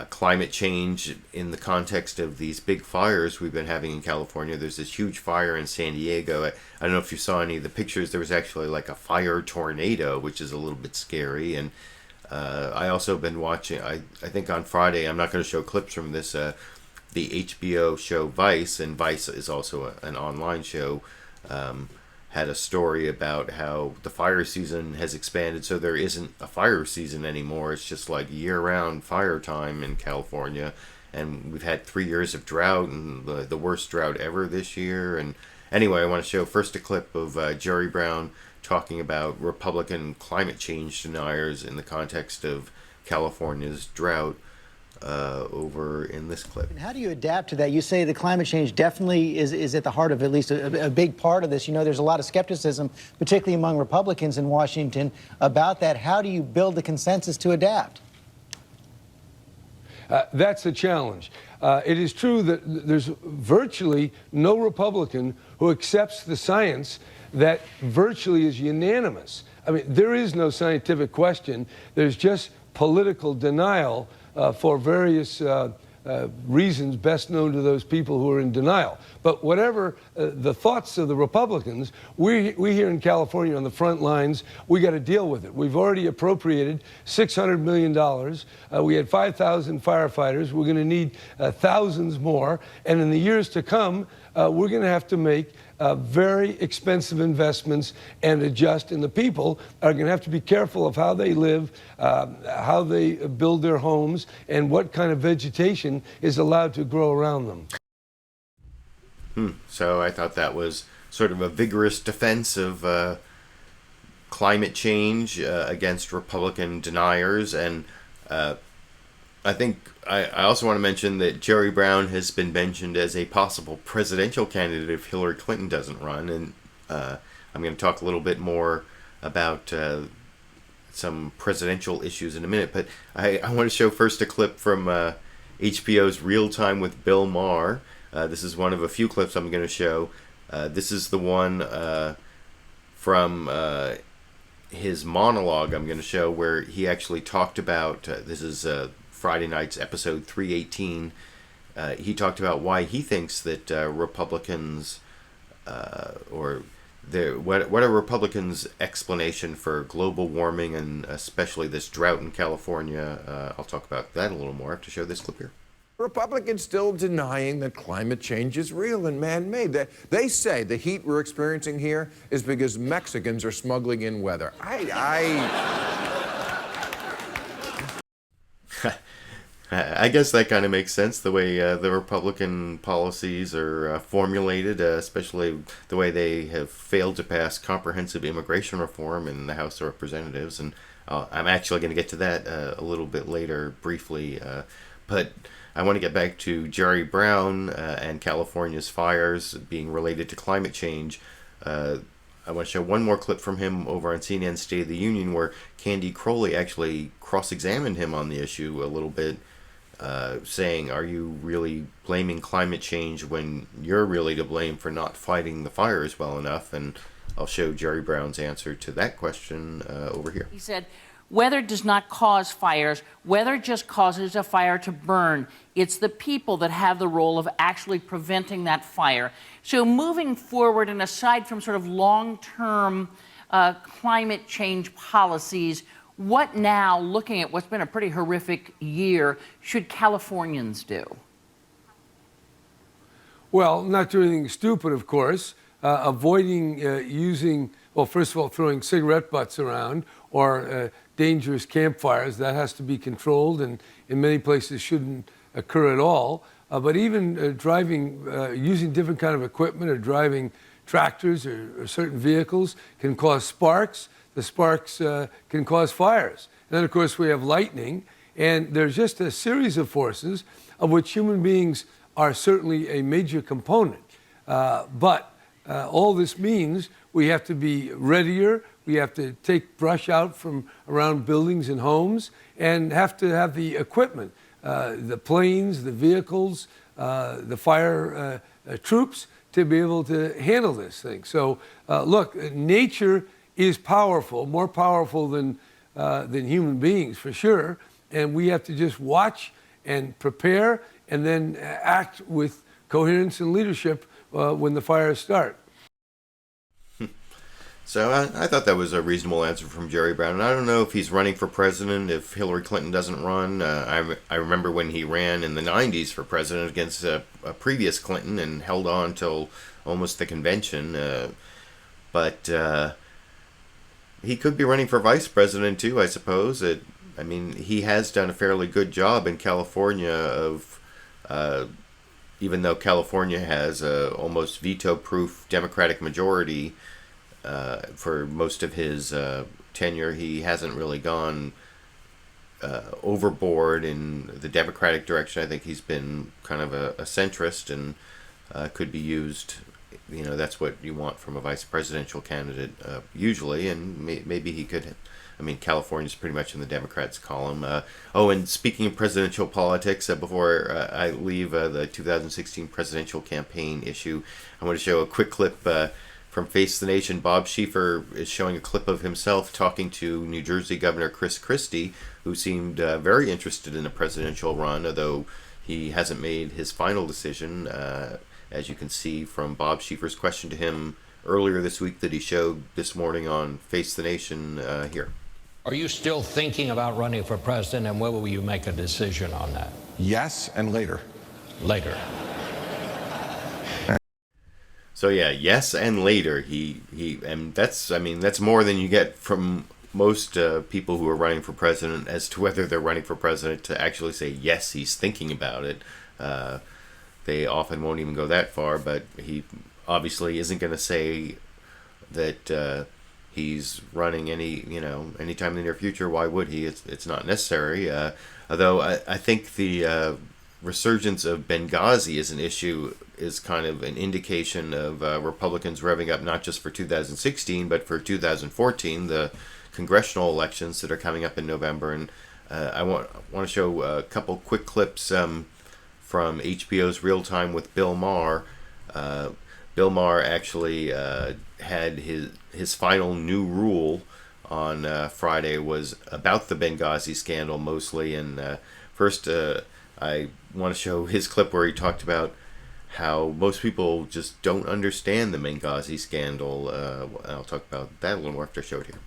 climate change in the context of these big fires we've been having in California. There's this huge fire in San Diego. I don't know if you saw any of the pictures. There was actually like a fire tornado, which is a little bit scary. And I also been watching, I think on Friday, I'm not going to show clips from this, the HBO show Vice, and Vice is also an online show, had a story about how the fire season has expanded, so there isn't a fire season anymore. It's just like year-round fire time in California, and we've had 3 years of drought, and the worst drought ever this year. And anyway, I want to show first a clip of Jerry Brown talking about Republican climate change deniers in the context of California's drought over in this clip. And how do you adapt to that? You say that climate change definitely is at the heart of at least a big part of this. You know, there's a lot of skepticism, particularly among Republicans in Washington, about that. How do you build the consensus to adapt? That's a challenge. It is true that there's virtually no Republican who accepts the science that virtually is unanimous. I mean, there is no scientific question. There's just political denial for various reasons best known to those people who are in denial. But whatever the thoughts of the Republicans, we here in California on the front lines, we got to deal with it. We've already appropriated $600 million. We had 5,000 firefighters. We're going to need thousands more. And in the years to come, we're going to have to make very expensive investments and adjust. And the people are going to have to be careful of how they live, how they build their homes, and what kind of vegetation is allowed to grow around them. So I thought that was sort of a vigorous defense of climate change against Republican deniers. And I think I also want to mention that Jerry Brown has been mentioned as a possible presidential candidate if Hillary Clinton doesn't run. And I'm going to talk a little bit more about some presidential issues in a minute. But I want to show first a clip from HBO's Real Time with Bill Maher. This is one of a few clips I'm going to show. This is the one from his monologue I'm going to show where he actually talked about, this is Friday night's episode 318. He talked about why he thinks that Republicans, what are Republicans' explanation for global warming and especially this drought in California. I'll talk about that a little more. I have to show this clip here. Republicans still denying that climate change is real and man-made. They say the heat we're experiencing here is because Mexicans are smuggling in weather. I guess that kind of makes sense, the way the Republican policies are formulated, especially the way they have failed to pass comprehensive immigration reform in the House of Representatives. And I'm actually going to get to that a little bit later, briefly. But I want to get back to Jerry Brown and California's fires being related to climate change. I want to show one more clip from him over on CNN's State of the Union where Candy Crowley actually cross-examined him on the issue a little bit, saying, are you really blaming climate change when you're really to blame for not fighting the fires well enough? And I'll show Jerry Brown's answer to that question over here. He said, weather does not cause fires. Weather just causes a fire to burn. It's the people that have the role of actually preventing that fire. So moving forward, and aside from sort of long-term climate change policies, what now, looking at what's been a pretty horrific year, should Californians do? Well, not do anything stupid, of course. Avoiding using, well, first of all, throwing cigarette butts around or dangerous campfires. That has to be controlled and in many places shouldn't occur at all. but even driving, using different kind of equipment or driving tractors or certain vehicles can cause sparks. The sparks can cause fires. And then, of course, we have lightning. And there's just a series of forces of which human beings are certainly a major component. But all this means we have to be readier. We have to take brush out from around buildings and homes and have to have the equipment, the planes, the vehicles, the fire troops to be able to handle this thing. So look, nature is powerful, more powerful than human beings for sure. And we have to just watch and prepare and then act with coherence and leadership when the fires start. So I thought that was a reasonable answer from Jerry Brown. And I don't know if he's running for president if Hillary Clinton doesn't run. I remember when he ran in the 90s for president against a previous Clinton and held on till almost the convention. But he could be running for vice president too, I suppose. I mean, he has done a fairly good job in California of, even though California has a almost veto-proof Democratic majority for most of his tenure, he hasn't really gone overboard in the Democratic direction. I think he's been kind of a centrist and could be used. You know, that's what you want from a vice presidential candidate usually, and maybe he could. I mean, California's pretty much in the Democrats' column. And speaking of presidential politics, before I leave the 2016 presidential campaign issue, I want to show a quick clip from Face the Nation. Bob Shriver is showing a clip of himself talking to New Jersey Governor Christie, who seemed very interested in a presidential run, although he hasn't made his final decision, as you can see from Bob Shriver's question to him earlier this week that he showed this morning on Face the Nation here. Are you still thinking about running for president, and when will you make a decision on that? Yes, and later. Later. So yeah, yes, and later. And that's more than you get from most people who are running for president as to whether they're running for president to actually say yes, he's thinking about it. They often won't even go that far, but he obviously isn't going to say that he's running anytime in the near future. Why would he? It's not necessary. Although I think the resurgence of Benghazi as an issue is kind of an indication of Republicans revving up not just for 2016 but for 2014, the congressional elections that are coming up in November. And I want to show a couple quick clips from HBO's Real Time with Bill Maher. Bill Maher actually had his final new rule on Friday was about the Benghazi scandal mostly. And first, I want to show his clip where he talked about how most people just don't understand the Benghazi scandal. I'll talk about that a little more after I show it here.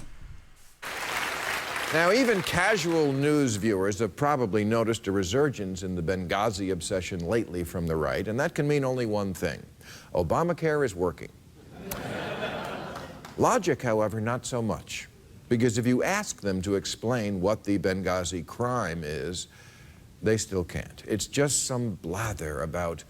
Now, even casual news viewers have probably noticed a resurgence in the Benghazi obsession lately from the right, and that can mean only one thing. Obamacare is working. Logic, however, not so much. Because if you ask them to explain what the Benghazi crime is, they still can't. It's just some blather about,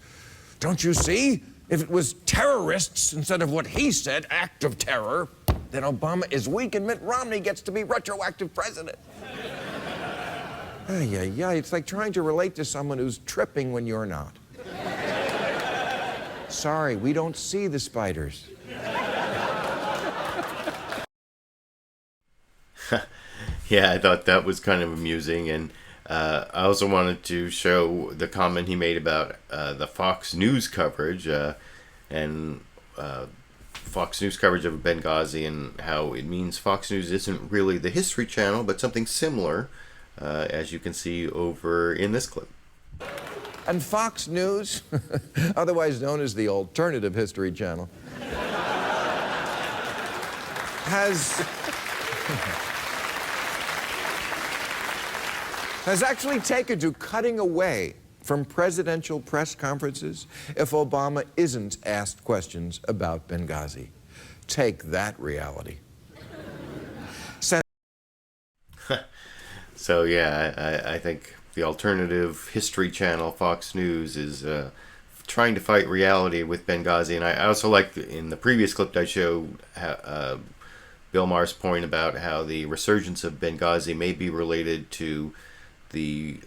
don't you see? If it was terrorists instead of what he said, act of terror, then Obama is weak and Mitt Romney gets to be retroactive president. It's like trying to relate to someone who's tripping when you're not. Sorry, we don't see the spiders. Yeah, I thought that was kind of amusing, and I also wanted to show the comment he made about the Fox News coverage and Fox News coverage of Benghazi and how it means Fox News isn't really the History Channel, but something similar, as you can see over in this clip. And Fox News, otherwise known as the Alternative History Channel, has actually taken to cutting away from presidential press conferences if Obama isn't asked questions about Benghazi. Take that, reality. So yeah, I think the alternative history channel, Fox News, is trying to fight reality with Benghazi. And I also like, in the previous clip I showed, Bill Maher's point about how the resurgence of Benghazi may be related to the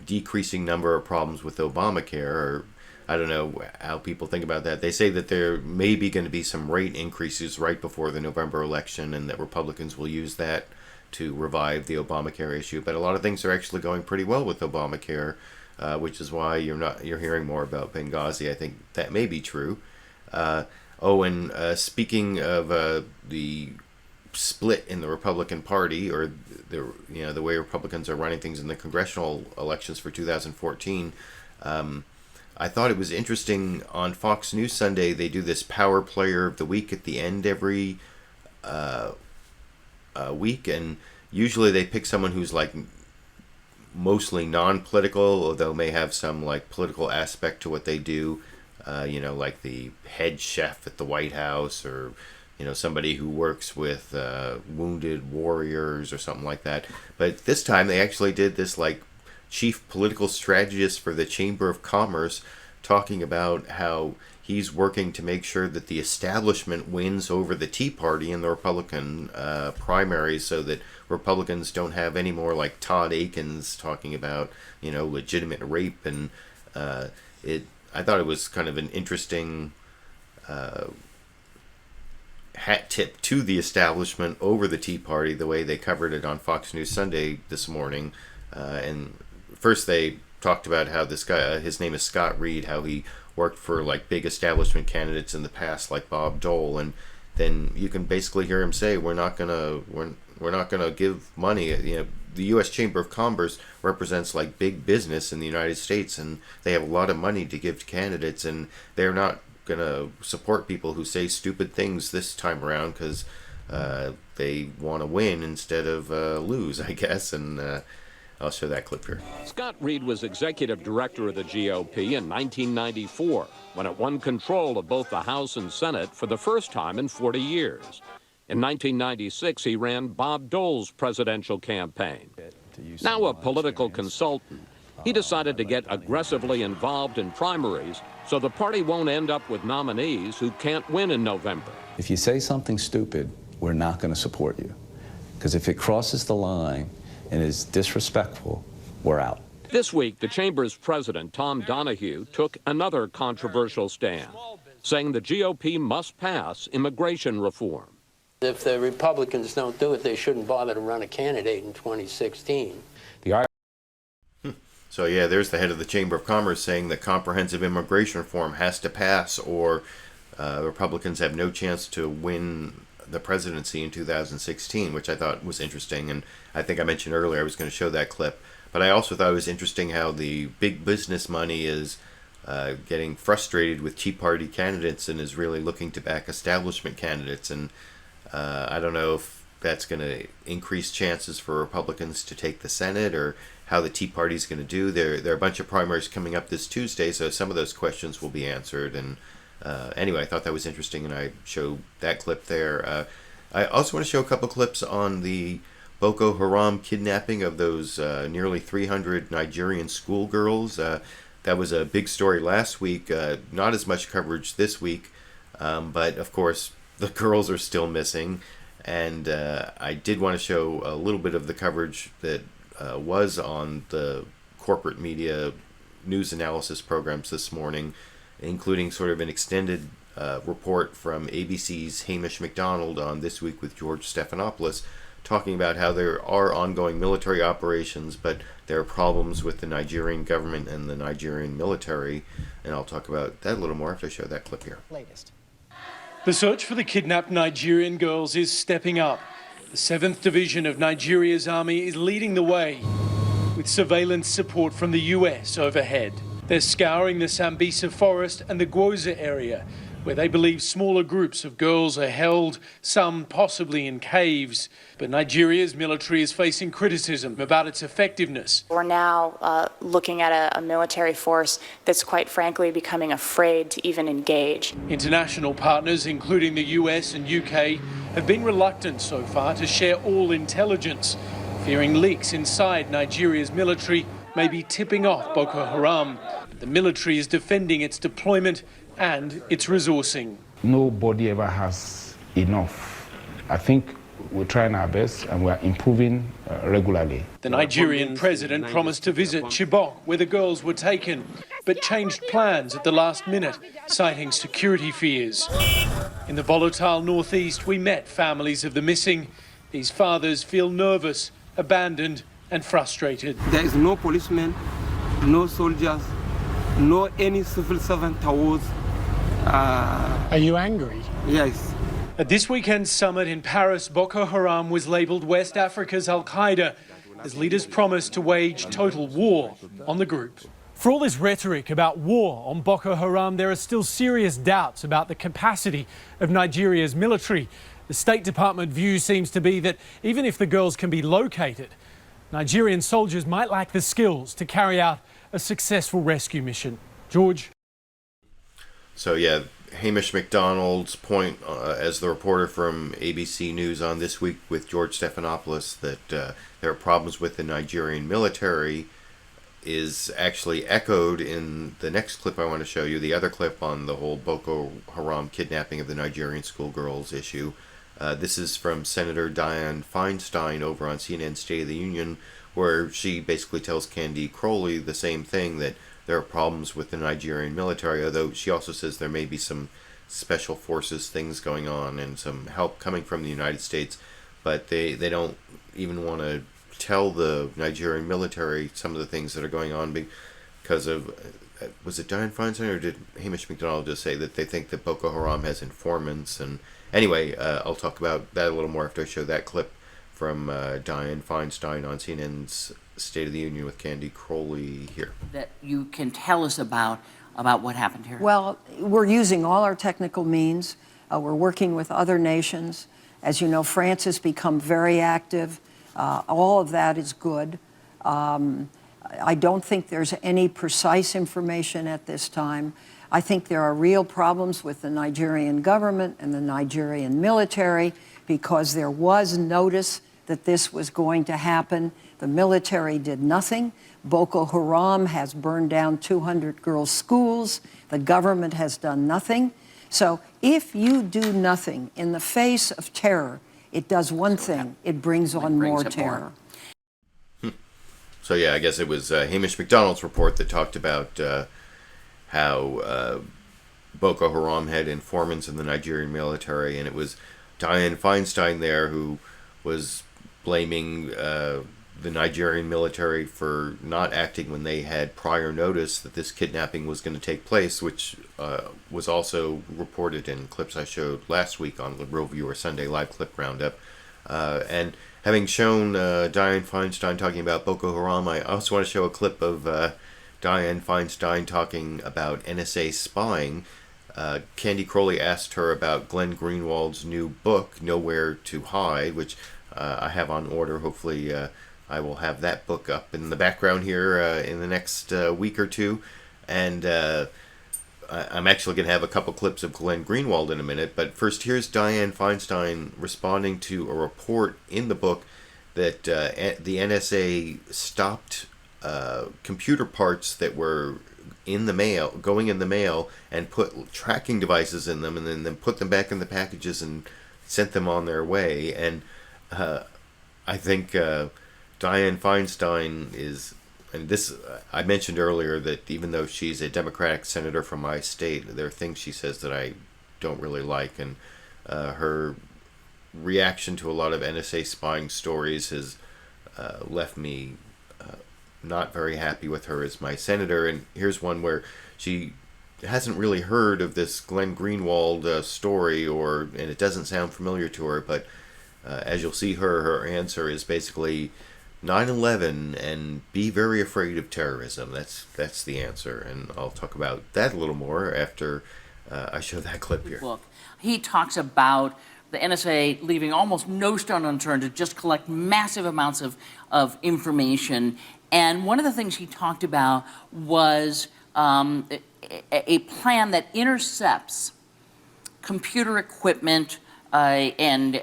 decreasing number of problems with Obamacare, or I don't know how people think about that. They say that there may be going to be some rate increases right before the November election, and that Republicans will use that to revive the Obamacare issue. But a lot of things are actually going pretty well with Obamacare, which is why you're hearing more about Benghazi. I think that may be true. Speaking of the split in the Republican Party, or the way Republicans are running things in the congressional elections for 2014, I thought it was interesting. On Fox News Sunday, they do this Power Player of the Week at the end every week, and usually they pick someone who's like mostly non-political, although may have some like political aspect to what they do. Like the head chef at the White House, or somebody who works with wounded warriors or something like that. But this time they actually did this like chief political strategist for the Chamber of Commerce, talking about how he's working to make sure that the establishment wins over the Tea Party in the Republican primaries, so that Republicans don't have any more like Todd Akins talking about legitimate rape. And I thought it was kind of an interesting hat tip to the establishment over the Tea Party, the way they covered it on Fox News Sunday this morning. And first they talked about how this guy, his name is Scott Reed, how he worked for like big establishment candidates in the past, like Bob Dole, and then you can basically hear him say, we're not gonna give money. The U.S. Chamber of Commerce represents like big business in the United States, and they have a lot of money to give to candidates, and they're not going to support people who say stupid things this time around, because they want to win instead of lose, I guess. And I'll show that clip here. Scott Reed was executive director of the GOP in 1994, when it won control of both the House and Senate for the first time in 40 years. In 1996, he ran Bob Dole's presidential campaign. Now a political consultant, he decided to get aggressively involved in primaries so the party won't end up with nominees who can't win in November. If you say something stupid, we're not going to support you. Because if it crosses the line and is disrespectful, we're out. This week, the Chamber's president, Tom Donahue, took another controversial stand, saying the GOP must pass immigration reform. If the Republicans don't do it, they shouldn't bother to run a candidate in 2016. So yeah, there's the head of the Chamber of Commerce saying that comprehensive immigration reform has to pass, or Republicans have no chance to win the presidency in 2016, which I thought was interesting. And I think I mentioned earlier I was going to show that clip. But I also thought it was interesting how the big business money is getting frustrated with Tea Party candidates and is really looking to back establishment candidates. And I don't know if that's going to increase chances for Republicans to take the Senate, or how the Tea Party is going to do. There are a bunch of primaries coming up this Tuesday, so some of those questions will be answered. And anyway, I thought that was interesting, and I showed that clip there. I also want to show a couple clips on the Boko Haram kidnapping of those nearly 300 Nigerian schoolgirls. That was a big story last week. Not as much coverage this week, but of course the girls are still missing. And I did want to show a little bit of the coverage that was on the corporate media news analysis programs this morning, including sort of an extended report from ABC's Hamish MacDonald on This Week with George Stephanopoulos, talking about how there are ongoing military operations, but there are problems with the Nigerian government and the Nigerian military. And I'll talk about that a little more after I show that clip here. Latest. The search for the kidnapped Nigerian girls is stepping up. The 7th Division of Nigeria's army is leading the way, with surveillance support from the US overhead. They're scouring the Sambisa forest and the Gwoza area, where they believe smaller groups of girls are held, some possibly in caves. But Nigeria's military is facing criticism about its effectiveness. We're now looking at a military force that's quite frankly becoming afraid to even engage. International partners, including the US and UK, have been reluctant so far to share all intelligence, fearing leaks inside Nigeria's military may be tipping off Boko Haram. The military is defending its deployment and its resourcing. Nobody ever has enough. I think we're trying our best and we're improving regularly. The Nigerian president promised to visit Chibok, where the girls were taken, but changed plans at the last minute, citing security fears. In the volatile northeast, we met families of the missing. These fathers feel nervous, abandoned and frustrated. There is no policemen, no soldiers, no any civil servant towards. Are you angry? Yes. At this weekend's summit in Paris, Boko Haram was labelled West Africa's Al-Qaeda, as leaders promised to wage total war on the group. For all this rhetoric about war on Boko Haram, there are still serious doubts about the capacity of Nigeria's military. The State Department view seems to be that even if the girls can be located, Nigerian soldiers might lack the skills to carry out a successful rescue mission. George? So yeah, Hamish MacDonald's point as the reporter from ABC News on This Week with George Stephanopoulos that there are problems with the Nigerian military is actually echoed in the next clip I want to show you, the other clip on the whole Boko Haram kidnapping of the Nigerian schoolgirls issue. This is from Senator Dianne Feinstein over on CNN State of the Union, where she basically tells Candy Crowley the same thing, that there are problems with the Nigerian military, although she also says there may be some special forces things going on and some help coming from the United States, but they don't even want to tell the Nigerian military some of the things that are going on because of, was it Dianne Feinstein or did Hamish MacDonald just say that they think that Boko Haram has informants? And anyway, I'll talk about that a little more after I show that clip from Dianne Feinstein on CNN's State of the Union with Candy Crowley here. That you can tell us about what happened here. Well, we're using all our technical means. We're working with other nations. As you know, France has become very active. All of that is good. I don't think there's any precise information at this time. I think there are real problems with the Nigerian government and the Nigerian military because there was notice that this was going to happen. The military did nothing. Boko Haram has burned down 200 girls' schools. The government has done nothing. So if you do nothing in the face of terror, it does one thing. It brings on more terror. So yeah, I guess it was Hamish MacDonald's report that talked about how Boko Haram had informants in the Nigerian military, and it was Dianne Feinstein there who was blaming the Nigerian military for not acting when they had prior notice that this kidnapping was going to take place, which was also reported in clips I showed last week on LiberalViewer Sunday Live Clip Roundup. And having shown Dianne Feinstein talking about Boko Haram, I also want to show a clip of Dianne Feinstein talking about NSA spying. Candy Crowley asked her about Glenn Greenwald's new book, Nowhere to Hide, which I have on order. Hopefully I will have that book up in the background here in the next week or two. And I'm actually going to have a couple clips of Glenn Greenwald in a minute. But first, here's Dianne Feinstein responding to a report in the book that the NSA stopped computer parts that were going in the mail, and put tracking devices in them, and then put them back in the packages and sent them on their way. And I think Dianne Feinstein is, and this, I mentioned earlier that even though she's a Democratic senator from my state, there are things she says that I don't really like, and her reaction to a lot of NSA spying stories has left me not very happy with her as my senator. And here's one where she hasn't really heard of this Glenn Greenwald story, and it doesn't sound familiar to her, but as you'll see, her answer is basically 9/11 and be very afraid of terrorism. That's the answer, and I'll talk about that a little more after I show that clip here. Look, he talks about the NSA leaving almost no stone unturned to just collect massive amounts of information. And one of the things he talked about was a plan that intercepts computer equipment and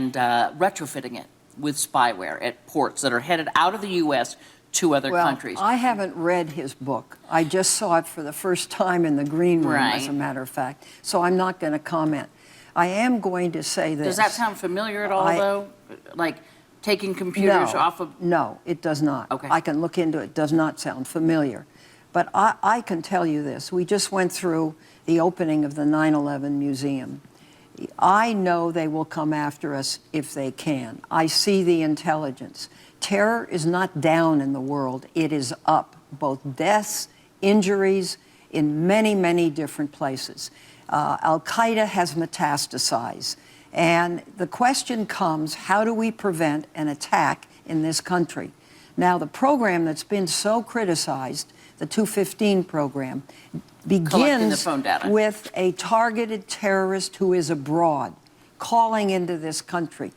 retrofitting it with spyware at ports that are headed out of the U.S. to other countries. I haven't read his book. I just saw it for the first time in the green room, as a Right. matter of fact. So I'm not going to comment. I am going to say this. Does that sound familiar at all, though? Like taking computers off of... No, it does not. Okay. I can look into it. It does not sound familiar. But I can tell you this. We just went through the opening of the 9/11 museum. I know they will come after us if they can. I see the intelligence. Terror is not down in the world. It is up. Both deaths, injuries, in many, many different places. Al-Qaeda has metastasized. And the question comes, how do we prevent an attack in this country? Now, the program that's been so criticized, the 215 program, Collecting the begins phone data. with a targeted terrorist who is abroad, calling into this country.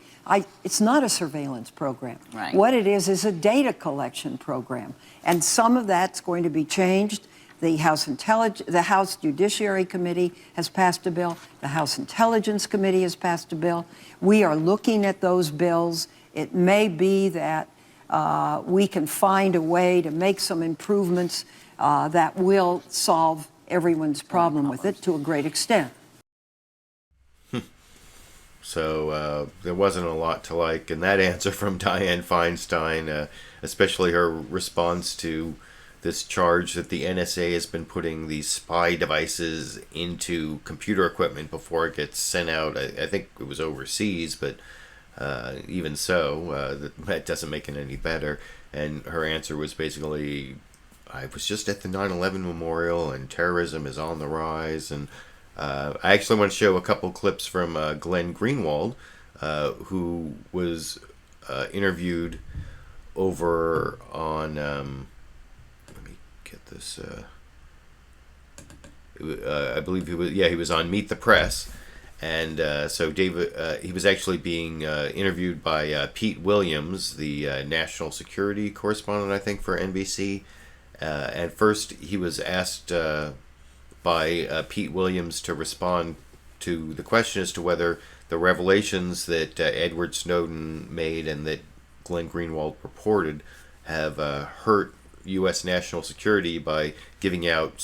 It's not a surveillance program. Right. What it is a data collection program. And some of that's going to be changed. The House Judiciary Committee has passed a bill. The House Intelligence Committee has passed a bill. We are looking at those bills. It may be that we can find a way to make some improvements that will solve everyone's problem with it to a great extent. So there wasn't a lot to like in that answer from Dianne Feinstein, especially her response to this charge that the NSA has been putting these spy devices into computer equipment before it gets sent out. I think it was overseas, but even so, that doesn't make it any better. And her answer was basically, I was just at the 9/11 memorial and terrorism is on the rise. And I actually want to show a couple clips from Glenn Greenwald, who was interviewed over on, let me get this, I believe he was on Meet the Press. And so David, he was actually being interviewed by Pete Williams, the national security correspondent, I think, for NBC. And first he was asked by Pete Williams to respond to the question as to whether the revelations that Edward Snowden made and that Glenn Greenwald reported have hurt U.S. national security by giving out,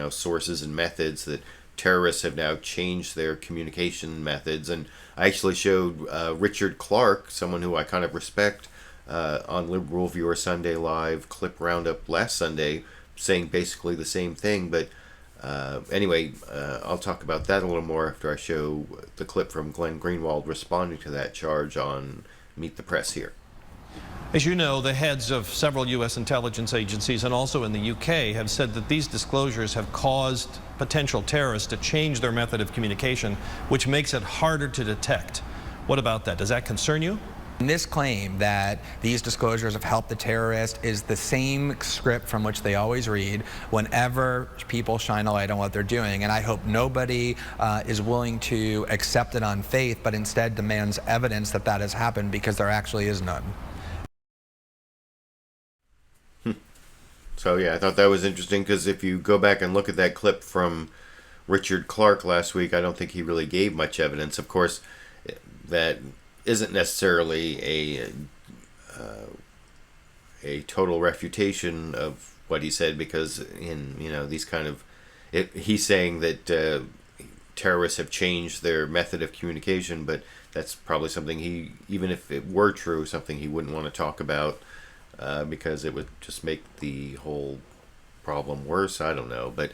sources and methods that terrorists have now changed their communication methods. And I actually showed Richard Clark, someone who I kind of respect, on LiberalViewer Sunday Live clip roundup last Sunday, saying basically the same thing. But anyway, I'll talk about that a little more after I show the clip from Glenn Greenwald responding to that charge on Meet the Press here. As you know, the heads of several U.S. intelligence agencies and also in the UK have said that these disclosures have caused potential terrorists to change their method of communication, which makes it harder to detect. What about that? Does that concern you? This claim that these disclosures have helped the terrorist is the same script from which they always read whenever people shine a light on what they're doing. And I hope nobody is willing to accept it on faith, but instead demands evidence that that has happened, because there actually is none. So yeah, I thought that was interesting, because if you go back and look at that clip from Richard Clark last week, I don't think he really gave much evidence. Of course, that isn't necessarily a total refutation of what he said, because in these kind of, he's saying that terrorists have changed their method of communication, but that's probably something he, even if it were true, something he wouldn't want to talk about. Because it would just make the whole problem worse. I don't know. But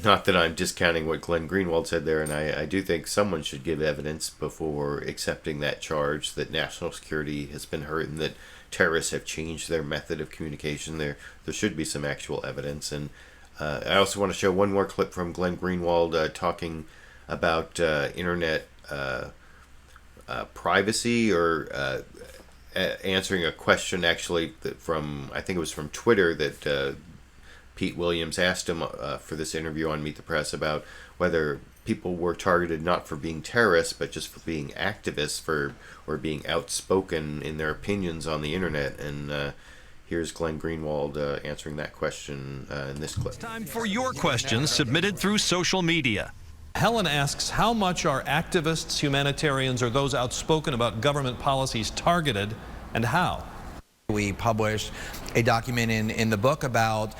not that I'm discounting what Glenn Greenwald said there, and I do think someone should give evidence before accepting that charge that national security has been hurt and that terrorists have changed their method of communication. There should be some actual evidence. And I also want to show one more clip from Glenn Greenwald talking about internet privacy, or answering a question actually from, I think it was from Twitter, that Pete Williams asked him for this interview on Meet the Press about whether people were targeted not for being terrorists but just for being activists or being outspoken in their opinions on the internet. And here's Glenn Greenwald answering that question in this clip. Time for your questions submitted through social media. Helen asks, how much are activists, humanitarians, or those outspoken about government policies targeted, and how? We published a document in the book about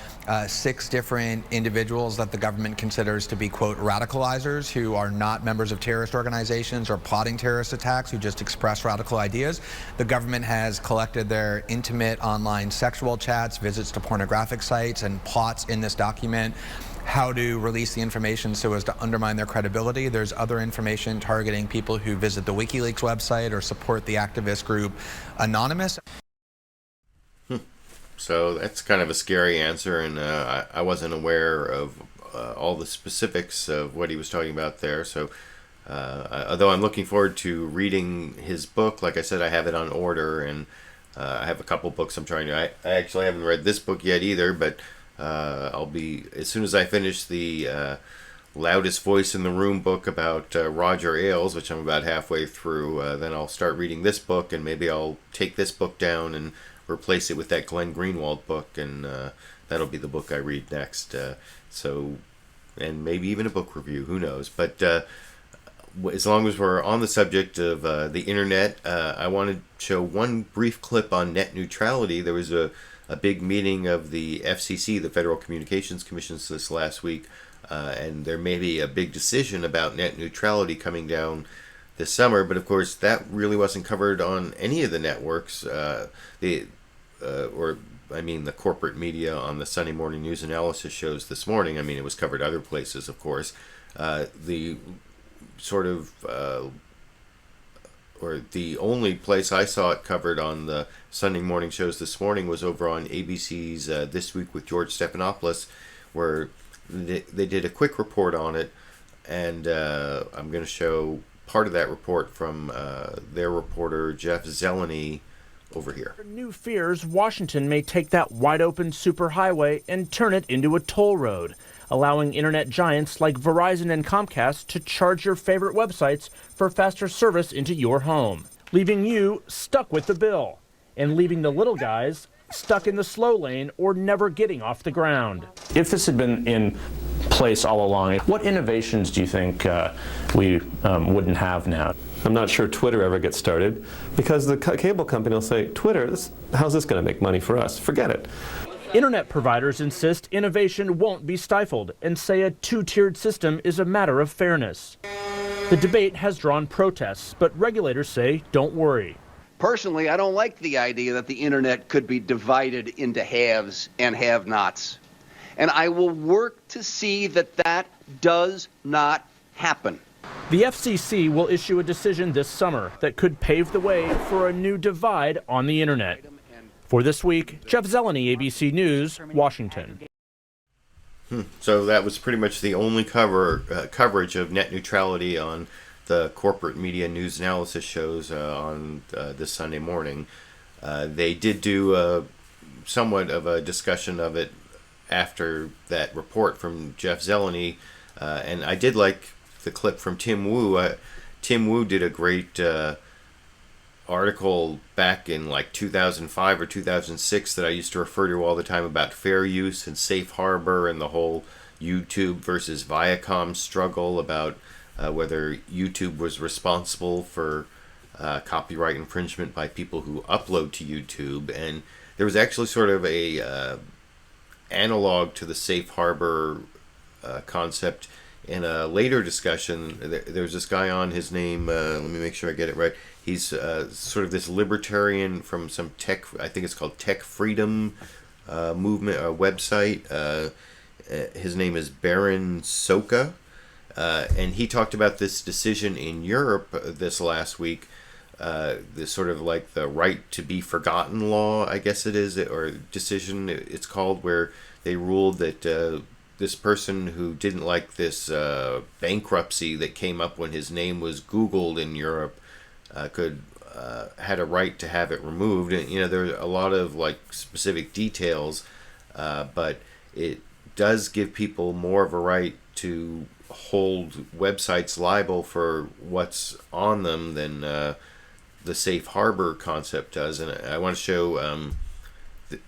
6 different individuals that the government considers to be, quote, radicalizers, who are not members of terrorist organizations or plotting terrorist attacks, who just express radical ideas. The government has collected their intimate online sexual chats, visits to pornographic sites, and plots in this document how to release the information so as to undermine their credibility. There's other information targeting people who visit the WikiLeaks website or support the activist group Anonymous. So that's kind of a scary answer, and I wasn't aware of all the specifics of what he was talking about there. So although I'm looking forward to reading his book, like I said, I have it on order, and I have a couple books I'm trying to... I actually haven't read this book yet either, but I'll be... As soon as I finish the Loudest Voice in the Room book about Roger Ailes, which I'm about halfway through, then I'll start reading this book, and maybe I'll take this book down and replace it with that Glenn Greenwald book, and that'll be the book I read next. And maybe even a book review, who knows. But as long as we're on the subject of the internet, I want to show one brief clip on net neutrality. There was a big meeting of the FCC, the Federal Communications Commission, this last week, and there may be a big decision about net neutrality coming down this summer, but of course that really wasn't covered on any of the networks. The corporate media on the Sunday morning news analysis shows this morning. I mean, it was covered other places, of course. The only place I saw it covered on the Sunday morning shows this morning was over on ABC's This Week with George Stephanopoulos, where they did a quick report on it, and I'm going to show part of that report from their reporter Jeff Zeleny over here. New fears Washington may take that wide-open superhighway and turn it into a toll road, allowing internet giants like Verizon and Comcast to charge your favorite websites for faster service into your home, leaving you stuck with the bill and leaving the little guys stuck in the slow lane or never getting off the ground. If this had been in place all along, what innovations do you think we wouldn't have now? I'm not sure Twitter ever gets started because the cable company will say, Twitter, how's this going to make money for us? Forget it. Internet providers insist innovation won't be stifled and say a two-tiered system is a matter of fairness. The debate has drawn protests, but regulators say don't worry. Personally, I don't like the idea that the internet could be divided into haves and have-nots. And I will work to see that that does not happen. The FCC will issue a decision this summer that could pave the way for a new divide on the internet. For This Week, Jeff Zeleny, ABC News, Washington. So that was pretty much the only coverage of net neutrality on the corporate media news analysis shows on this Sunday morning. They did do somewhat of a discussion of it after that report from Jeff Zeleny, and I did like the clip from Tim Wu. Tim Wu did a great article back in like 2005 or 2006 that I used to refer to all the time about fair use and safe harbor and the whole YouTube versus Viacom struggle about whether YouTube was responsible for copyright infringement by people who upload to YouTube. And there was actually sort of a analog to the safe harbor concept in a later discussion. There's this guy on, his name, let me make sure I get it right. He's sort of this libertarian from some tech, I think it's called Tech Freedom movement website. His name is Berin Szoka. And he talked about this decision in Europe this last week, this sort of like the right to be forgotten law, I guess it is, or decision it's called, where they ruled that this person who didn't like this bankruptcy that came up when his name was Googled in Europe had a right to have it removed. And you know, there are a lot of like specific details, but it does give people more of a right to hold websites liable for what's on them than the safe harbor concept does. And I want to show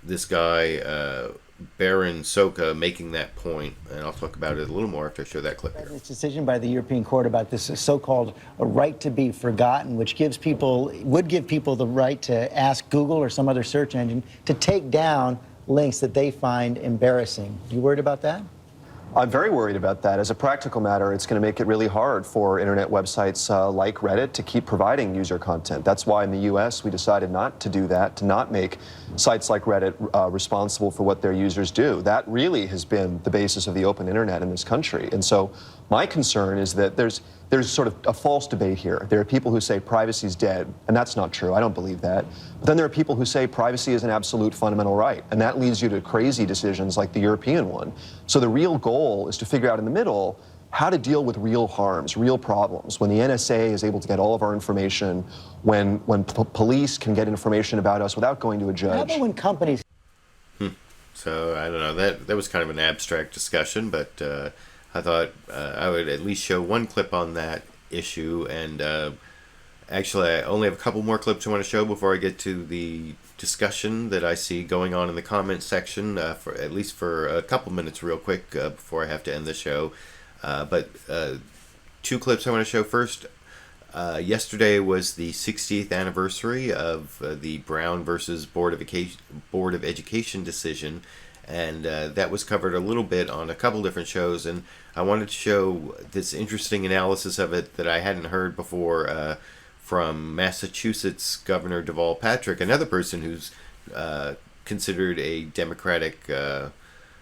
this guy Berin, Szoka making that point, and I'll talk about it a little more after I show that clip here. This decision by the European Court about this so-called a right to be forgotten, which would give people the right to ask Google or some other search engine to take down links that they find embarrassing. You worried about that? I'm very worried about that. As a practical matter, it's going to make it really hard for internet websites like Reddit to keep providing user content. That's why in the U.S. we decided not to do that, to not make sites like Reddit responsible for what their users do. That really has been the basis of the open internet in this country. And so my concern is that there's sort of a false debate here. There are people who say privacy is dead, and that's not true. I don't believe that. But then there are people who say privacy is an absolute fundamental right, and that leads you to crazy decisions like the European one. So the real goal is to figure out in the middle how to deal with real harms, real problems. When the NSA is able to get all of our information, when police can get information about us without going to a judge. How about when companies... So, I don't know, that was kind of an abstract discussion, but I thought I would at least show one clip on that issue, and actually I only have a couple more clips I want to show before I get to the discussion that I see going on in the comments section, for at least for a couple minutes real quick before I have to end the show. But two clips I want to show first. Yesterday was the 60th anniversary of the Brown versus Board of Education decision, and that was covered a little bit on a couple different shows, and I wanted to show this interesting analysis of it that I hadn't heard before from Massachusetts Governor Deval Patrick, another person who's considered a Democratic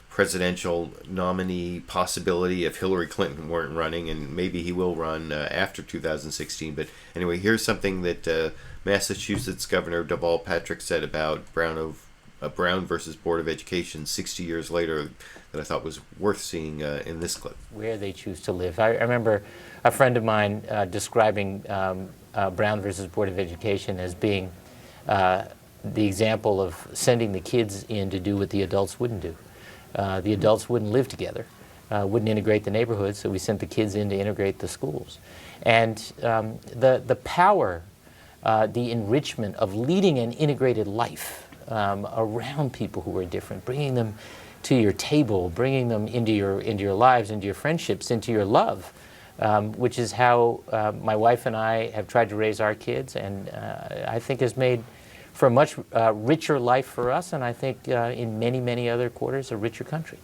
presidential nominee possibility if Hillary Clinton weren't running, and maybe he will run after 2016. But anyway, here's something that Massachusetts Governor Deval Patrick said about Brown versus Board of Education 60 years later that I thought was worth seeing in this clip. Where they choose to live. I remember a friend of mine describing Brown versus Board of Education as being the example of sending the kids in to do what the adults wouldn't do. The adults wouldn't live together, wouldn't integrate the neighborhoods, so we sent the kids in to integrate the schools. And the power, the enrichment of leading an integrated life around people who are different, bringing them to your table, bringing them into your lives, into your friendships, into your love, which is how my wife and I have tried to raise our kids, and I think has made for a much richer life for us, and I think in many, many other quarters, a richer country.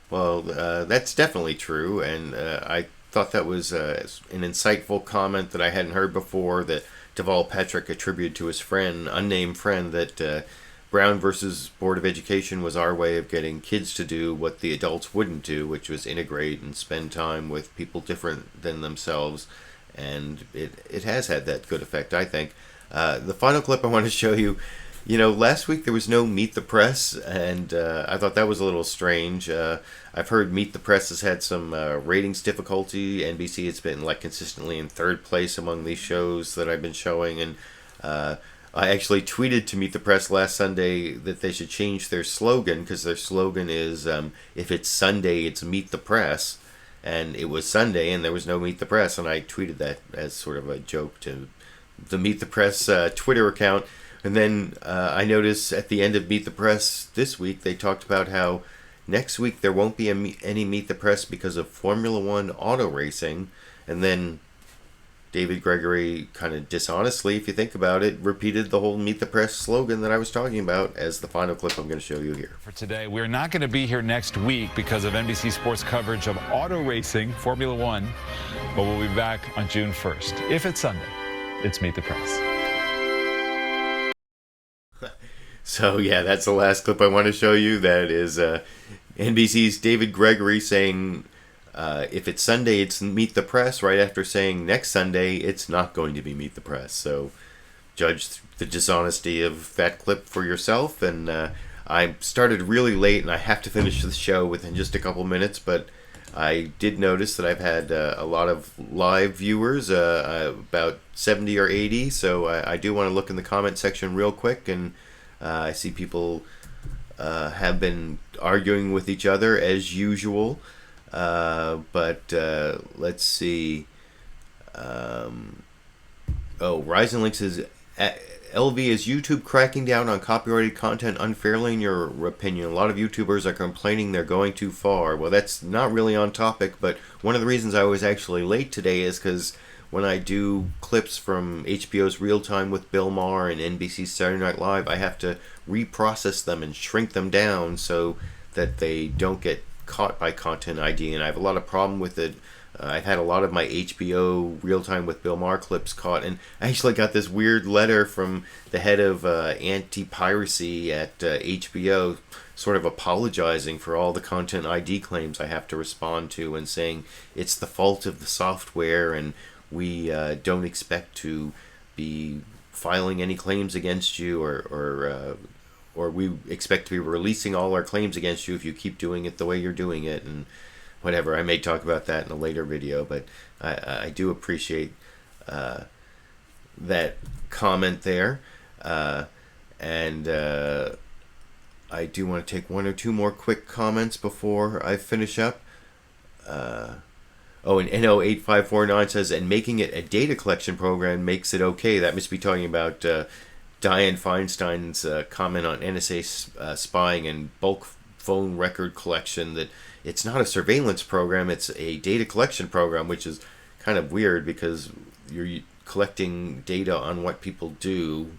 Well, that's definitely true, and I thought that was an insightful comment that I hadn't heard before, that Deval Patrick attributed to his friend, unnamed friend, that Brown versus Board of Education was our way of getting kids to do what the adults wouldn't do, which was integrate and spend time with people different than themselves, and it has had that good effect, I think. The final clip I want to show you, last week there was no Meet the Press, and I thought that was a little strange. I've heard Meet the Press has had some ratings difficulty. NBC has been consistently in third place among these shows that I've been showing, and I actually tweeted to Meet the Press last Sunday that they should change their slogan, because their slogan is, if it's Sunday, it's Meet the Press, and it was Sunday and there was no Meet the Press, and I tweeted that as sort of a joke to the Meet the Press Twitter account. And then I noticed at the end of Meet the Press this week, they talked about how next week there won't be any Meet the Press because of Formula One auto racing. And then David Gregory, kind of dishonestly, if you think about it, repeated the whole Meet the Press slogan that I was talking about as the final clip I'm going to show you here. For today, we're not going to be here next week because of NBC Sports coverage of auto racing, Formula One, but we'll be back on June 1st. If it's Sunday, it's Meet the Press. So yeah, that's the last clip I want to show you. That is NBC's David Gregory saying, if it's Sunday, it's Meet the Press, right after saying next Sunday, it's not going to be Meet the Press. So judge the dishonesty of that clip for yourself. And I started really late, and I have to finish the show within just a couple minutes, but I did notice that I've had a lot of live viewers, about 70 or 80, so I do want to look in the comment section real quick, and I see people have been arguing with each other as usual, but let's see. Rise and Link says, LV, is YouTube cracking down on copyrighted content unfairly, in your opinion? A lot of YouTubers are complaining they're going too far. Well, that's not really on topic, but one of the reasons I was actually late today is because when I do clips from HBO's Real Time with Bill Maher and NBC's Saturday Night Live, I have to reprocess them and shrink them down so that they don't get caught by Content ID, and I have a lot of problem with it. I've had a lot of my HBO Real Time with Bill Maher clips caught, and I actually got this weird letter from the head of anti-piracy at HBO sort of apologizing for all the Content ID claims I have to respond to and saying it's the fault of the software and we don't expect to be filing any claims against you or we expect to be releasing all our claims against you if you keep doing it the way you're doing it, and whatever. I may talk about that in a later video, but I do appreciate that comment there. And I do want to take one or two more quick comments before I finish up. Oh, and NO8549 says, and making it a data collection program makes it okay. That must be talking about Dianne Feinstein's comment on NSA spying and bulk phone record collection, that it's not a surveillance program, it's a data collection program, which is kind of weird because you're collecting data on what people do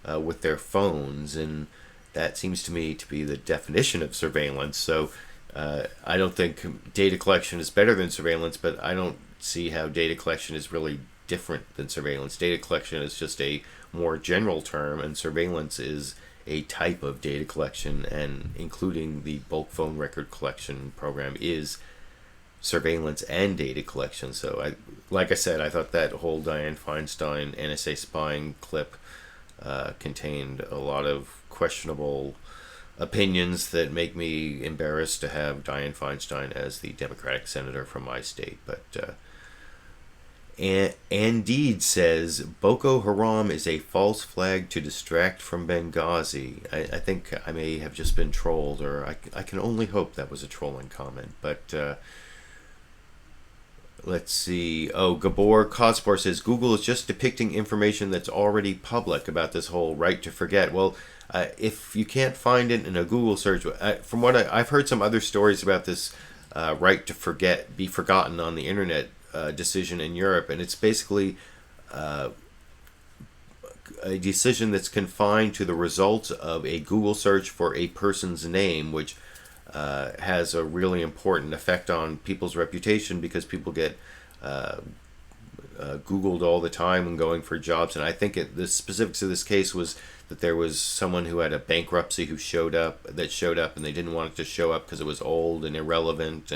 with their phones, and that seems to me to be the definition of surveillance. So I don't think data collection is better than surveillance, but I don't see how data collection is really different than surveillance. Data collection is just a more general term, and surveillance is a type of data collection, and including the bulk phone record collection program is surveillance and data collection. So like I said, I thought that whole Dianne Feinstein NSA spying clip contained a lot of questionable opinions that make me embarrassed to have Dianne Feinstein as the Democratic senator from my state. But Indeed says Boko Haram is a false flag to distract from Benghazi. I think I may have just been trolled, or I can only hope that was a trolling comment. But let's see. Oh, Gabor Kospor says Google is just depicting information that's already public about this whole right to forget. Well, if you can't find it in a Google search, from what I've heard some other stories about this right to forget, be forgotten on the internet decision in Europe, and it's basically a decision that's confined to the results of a Google search for a person's name, which has a really important effect on people's reputation because people get Googled all the time when going for jobs. And I think the specifics of this case was that there was someone who had a bankruptcy who showed up, and they didn't want it to show up because it was old and irrelevant.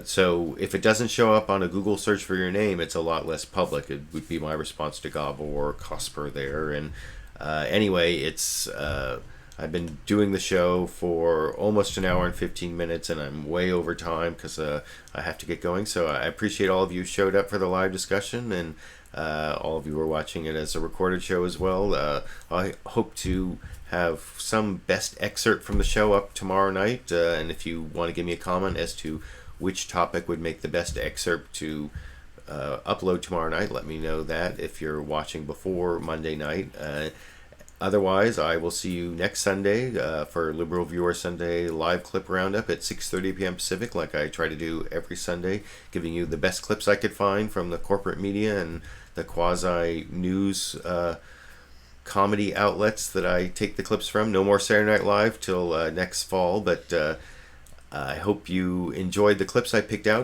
So if it doesn't show up on a Google search for your name, it's a lot less public. It would be my response to Gabor Kasper there. And anyway, it's I've been doing the show for almost an hour and 15 minutes, and I'm way over time because I have to get going. So I appreciate all of you who showed up for the live discussion, and all of you are watching it as a recorded show as well. I hope to have some best excerpt from the show up tomorrow night, and if you want to give me a comment as to which topic would make the best excerpt to upload tomorrow night, let me know that if you're watching before Monday night. Otherwise, I will see you next Sunday for Liberal Viewer Sunday live clip roundup at 6:30 p.m. Pacific, like I try to do every Sunday, giving you the best clips I could find from the corporate media and the quasi-news comedy outlets that I take the clips from. No more Saturday Night Live till next fall, but I hope you enjoyed the clips I picked out